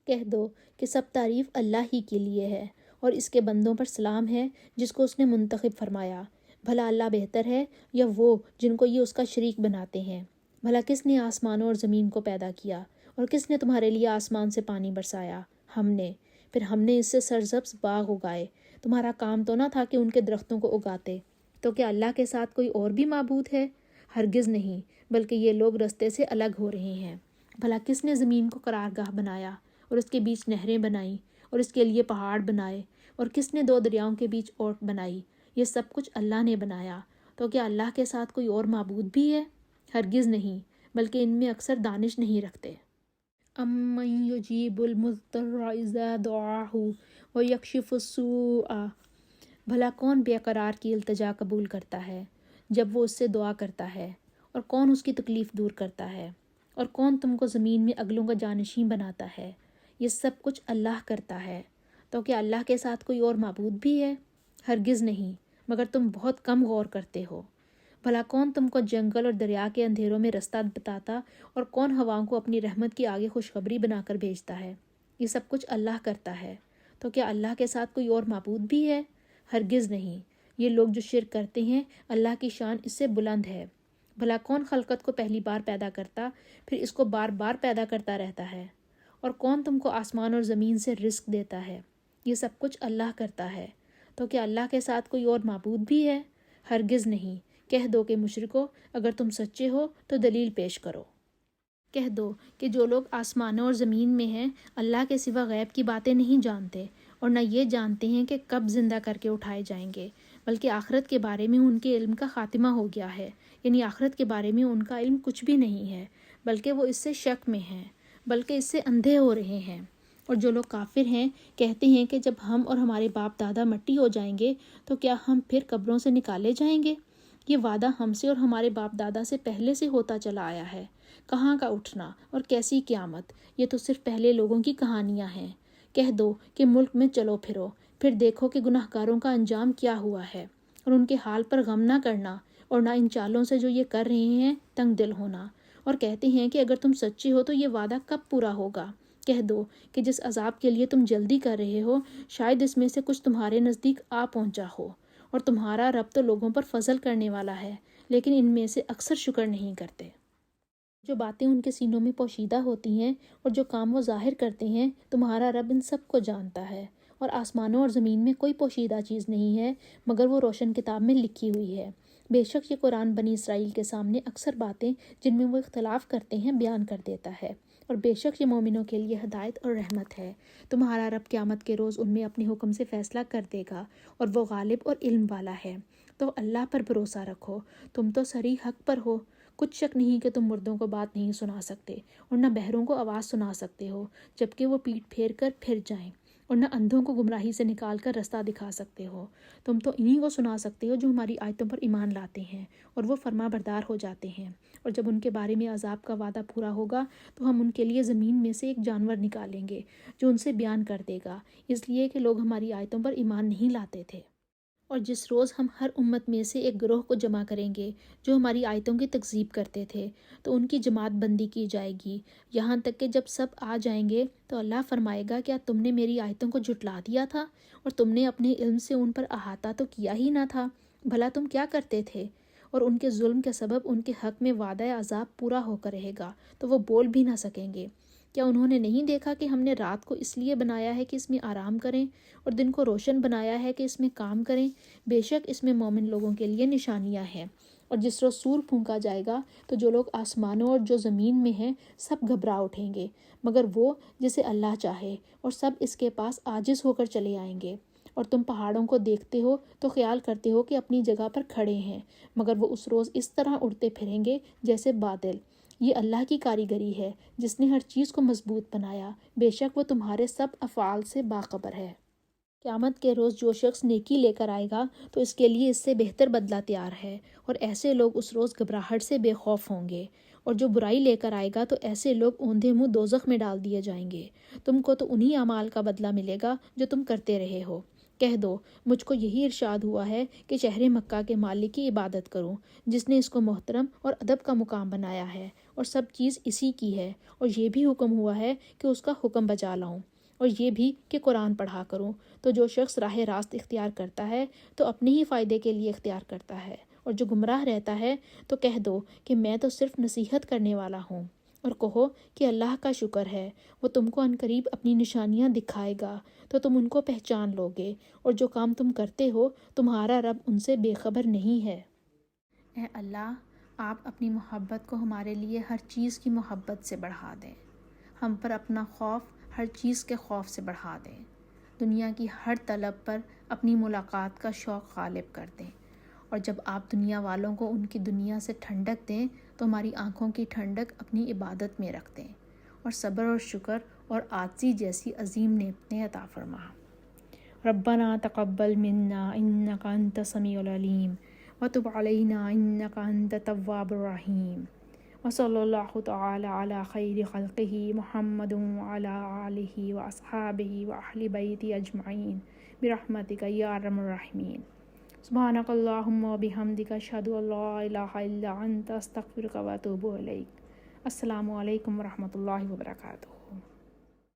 کہہ دو کہ سب تعریف اللہ ہی کے لیے ہے، اور اس کے بندوں پر سلام ہے جس کو اس نے منتخب فرمایا۔ بھلا اللہ بہتر ہے یا وہ جن کو یہ اس کا شریک بناتے ہیں؟ بھلا کس نے آسمانوں اور زمین کو پیدا کیا، اور کس نے تمہارے لیے آسمان سے پانی برسایا؟ ہم نے۔ پھر ہم نے اس سے سرسبز باغ اگائے۔ تمہارا کام تو نہ تھا کہ ان کے درختوں کو اگاتے؟ تو کیا اللہ کے ساتھ کوئی اور بھی معبود ہے؟ ہرگز نہیں، بلکہ یہ لوگ رستے سے الگ ہو رہے ہیں۔ بھلا کس نے زمین کو قرارگاہ بنایا اور اس کے بیچ نہریں بنائیں اور اس کے لیے پہاڑ بنائے، اور کس نے 2 دریاؤں کے بیچ اوٹ بنائی؟ یہ سب کچھ اللہ نے بنایا۔ تو کیا اللہ کے ساتھ کوئی اور معبود بھی ہے؟ ہرگز نہیں، بلکہ ان میں اکثر دانش نہیں رکھتے۔ امن یجیب المضطر اذا دعاہ ویکشف السوء، بھلا کون بے قرار کی التجا قبول کرتا ہے جب وہ اس سے دعا کرتا ہے، اور کون اس کی تکلیف دور کرتا ہے، اور کون تم کو زمین میں اگلوں کا جانشین بناتا ہے؟ یہ سب کچھ اللہ کرتا ہے۔ تو کیا اللہ کے ساتھ کوئی اور معبود بھی ہے؟ ہرگز نہیں، مگر تم بہت کم غور کرتے ہو۔ بھلا کون تم کو جنگل اور دریا کے اندھیروں میں رستہ بتاتا، اور کون ہواؤں کو اپنی رحمت کی آگے خوشخبری بنا کر بھیجتا ہے؟ یہ سب کچھ اللہ کرتا ہے۔ تو کیا اللہ کے ساتھ کوئی اور معبود بھی ہے؟ ہرگز نہیں۔ یہ لوگ جو شرک کرتے ہیں اللہ کی شان اس سے بلند ہے۔ بھلا کون خلقت کو پہلی بار پیدا کرتا پھر اس کو بار بار پیدا کرتا رہتا ہے؟ اور کون تم کو آسمان اور زمین سے رزق دیتا ہے؟ یہ سب کچھ اللہ کرتا ہے۔ تو کیا اللہ کے ساتھ کوئی اور معبود بھی ہے؟ ہرگز نہیں۔ کہہ دو کہ مشرکو، اگر تم سچے ہو تو دلیل پیش کرو۔ کہہ دو کہ جو لوگ آسمانوں اور زمین میں ہیں اللہ کے سوا غیب کی باتیں نہیں جانتے، اور نہ یہ جانتے ہیں کہ کب زندہ کر کے اٹھائے جائیں گے، بلکہ آخرت کے بارے میں ان کے علم کا خاتمہ ہو گیا ہے، یعنی آخرت کے بارے میں ان کا علم کچھ بھی نہیں ہے، بلکہ وہ اس سے شک میں ہیں، بلکہ اس سے اندھے ہو رہے ہیں۔ اور جو لوگ کافر ہیں کہتے ہیں کہ جب ہم اور ہمارے باپ دادا مٹی ہو جائیں گے تو کیا ہم پھر قبروں سے نکالے جائیں گے؟ یہ وعدہ ہم سے اور ہمارے باپ دادا سے پہلے سے ہوتا چلا آیا ہے۔ کہاں کا اٹھنا اور کیسی قیامت، یہ تو صرف پہلے لوگوں کی کہانیاں ہیں۔ کہہ دو کہ ملک میں چلو پھرو، پھر دیکھو کہ گناہ گاروں کا انجام کیا ہوا ہے، اور ان کے حال پر غم نہ کرنا، اور نہ ان چالوں سے جو یہ کر رہے ہیں تنگ دل ہونا، اور کہتے ہیں کہ اگر تم سچے ہو تو یہ وعدہ کب پورا ہوگا؟ کہہ دو کہ جس عذاب کے لیے تم جلدی کر رہے ہو شاید اس میں سے کچھ تمہارے نزدیک آ پہنچا ہو، اور تمہارا رب تو لوگوں پر فضل کرنے والا ہے، لیکن ان میں سے اکثر شکر نہیں کرتے۔ جو باتیں ان کے سینوں میں پوشیدہ ہوتی ہیں اور جو کام وہ ظاہر کرتے ہیں، تمہارا رب ان سب کو جانتا ہے، اور آسمانوں اور زمین میں کوئی پوشیدہ چیز نہیں ہے مگر وہ روشن کتاب میں لکھی ہوئی ہے۔ بے شک یہ قرآن بنی اسرائیل کے سامنے اکثر باتیں جن میں وہ اختلاف کرتے ہیں بیان کر دیتا ہے، اور بے شک یہ مومنوں کے لیے ہدایت اور رحمت ہے۔ تمہارا رب قیامت کے روز ان میں اپنے حکم سے فیصلہ کر دے گا اور وہ غالب اور علم والا ہے۔ تو اللہ پر بھروسہ رکھو، تم تو صریح حق پر ہو۔ کچھ شک نہیں کہ تم مردوں کو بات نہیں سنا سکتے اور نہ بہروں کو آواز سنا سکتے ہو جبکہ وہ پیٹھ پھیر کر پھر جائیں، اور نہ اندھوں کو گمراہی سے نکال کر رستہ دکھا سکتے ہو۔ تم تو انہی کو سنا سکتے ہو جو ہماری آیتوں پر ایمان لاتے ہیں اور وہ فرما بردار ہو جاتے ہیں، اور جب ان کے بارے میں عذاب کا وعدہ پورا ہوگا تو ہم ان کے لیے زمین میں سے ایک جانور نکالیں گے جو ان سے بیان کر دے گا، اس لیے کہ لوگ ہماری آیتوں پر ایمان نہیں لاتے تھے۔ اور جس روز ہم ہر امت میں سے ایک گروہ کو جمع کریں گے جو ہماری آیتوں کی تکذیب کرتے تھے تو ان کی جماعت بندی کی جائے گی، یہاں تک کہ جب سب آ جائیں گے تو اللہ فرمائے گا، کیا تم نے میری آیتوں کو جھٹلا دیا تھا اور تم نے اپنے علم سے ان پر احاطہ تو کیا ہی نہ تھا؟ بھلا تم کیا کرتے تھے؟ اور ان کے ظلم کے سبب ان کے حق میں وعدہ عذاب پورا ہو کر رہے گا تو وہ بول بھی نہ سکیں گے۔ کیا انہوں نے نہیں دیکھا کہ ہم نے رات کو اس لیے بنایا ہے کہ اس میں آرام کریں اور دن کو روشن بنایا ہے کہ اس میں کام کریں؟ بے شک اس میں مومن لوگوں کے لیے نشانیاں ہیں۔ اور جس روز سور پھونکا جائے گا تو جو لوگ آسمانوں اور جو زمین میں ہیں سب گھبرا اٹھیں گے مگر وہ جسے اللہ چاہے، اور سب اس کے پاس عاجز ہو کر چلے آئیں گے۔ اور تم پہاڑوں کو دیکھتے ہو تو خیال کرتے ہو کہ اپنی جگہ پر کھڑے ہیں، مگر وہ اس روز اس طرح اڑتے پھریں گے جیسے بادل۔ یہ اللہ کی کاریگری ہے جس نے ہر چیز کو مضبوط بنایا، بے شک وہ تمہارے سب افعال سے باخبر ہے۔ قیامت کے روز جو شخص نیکی لے کر آئے گا تو اس کے لیے اس سے بہتر بدلہ تیار ہے، اور ایسے لوگ اس روز گھبراہٹ سے بے خوف ہوں گے۔ اور جو برائی لے کر آئے گا تو ایسے لوگ اوندھے منہ دوزخ میں ڈال دیے جائیں گے۔ تم کو تو انہی اعمال کا بدلہ ملے گا جو تم کرتے رہے ہو۔ کہہ دو، مجھ کو یہی ارشاد ہوا ہے کہ شہر مکہ کے مالک کی عبادت کروں جس نے اس کو محترم اور ادب کا مقام بنایا ہے، اور سب چیز اسی کی ہے، اور یہ بھی حکم ہوا ہے کہ اس کا حکم بجا لاؤں، اور یہ بھی کہ قرآن پڑھا کروں۔ تو جو شخص راہ راست اختیار کرتا ہے تو اپنے ہی فائدے کے لیے اختیار کرتا ہے، اور جو گمراہ رہتا ہے تو کہہ دو کہ میں تو صرف نصیحت کرنے والا ہوں۔ اور کہو کہ اللہ کا شکر ہے، وہ تم کو عنقریب اپنی نشانیاں دکھائے گا تو تم ان کو پہچان لو گے، اور جو کام تم کرتے ہو تمہارا رب ان سے بے خبر نہیں ہے۔ اے اللہ، آپ اپنی محبت کو ہمارے لیے ہر چیز کی محبت سے بڑھا دیں، ہم پر اپنا خوف ہر چیز کے خوف سے بڑھا دیں، دنیا کی ہر طلب پر اپنی ملاقات کا شوق غالب کر دیں، اور جب آپ دنیا والوں کو ان کی دنیا سے ٹھنڈک دیں تو ہماری آنکھوں کی ٹھنڈک اپنی عبادت میں رکھ دیں، اور صبر اور شکر اور عاجزی جیسی عظیم نعمتیں عطا فرما۔ ربنا تقبل منا انک انت السمیع العلیم وتب علینا انک انت التواب الرحیم، وصلی اللہ تعالی علی خیر خلقہ محمد وعلی آلہ واصحابہ واہل بیتہ اجمعین برحمتک یا ارحم الراحمین۔ سبحانک اللہم وبحمدک اشہد ان لا الہ الا انت استغفرک واتوب الیک۔ السلام علیکم ورحمۃ اللہ وبرکاتہ۔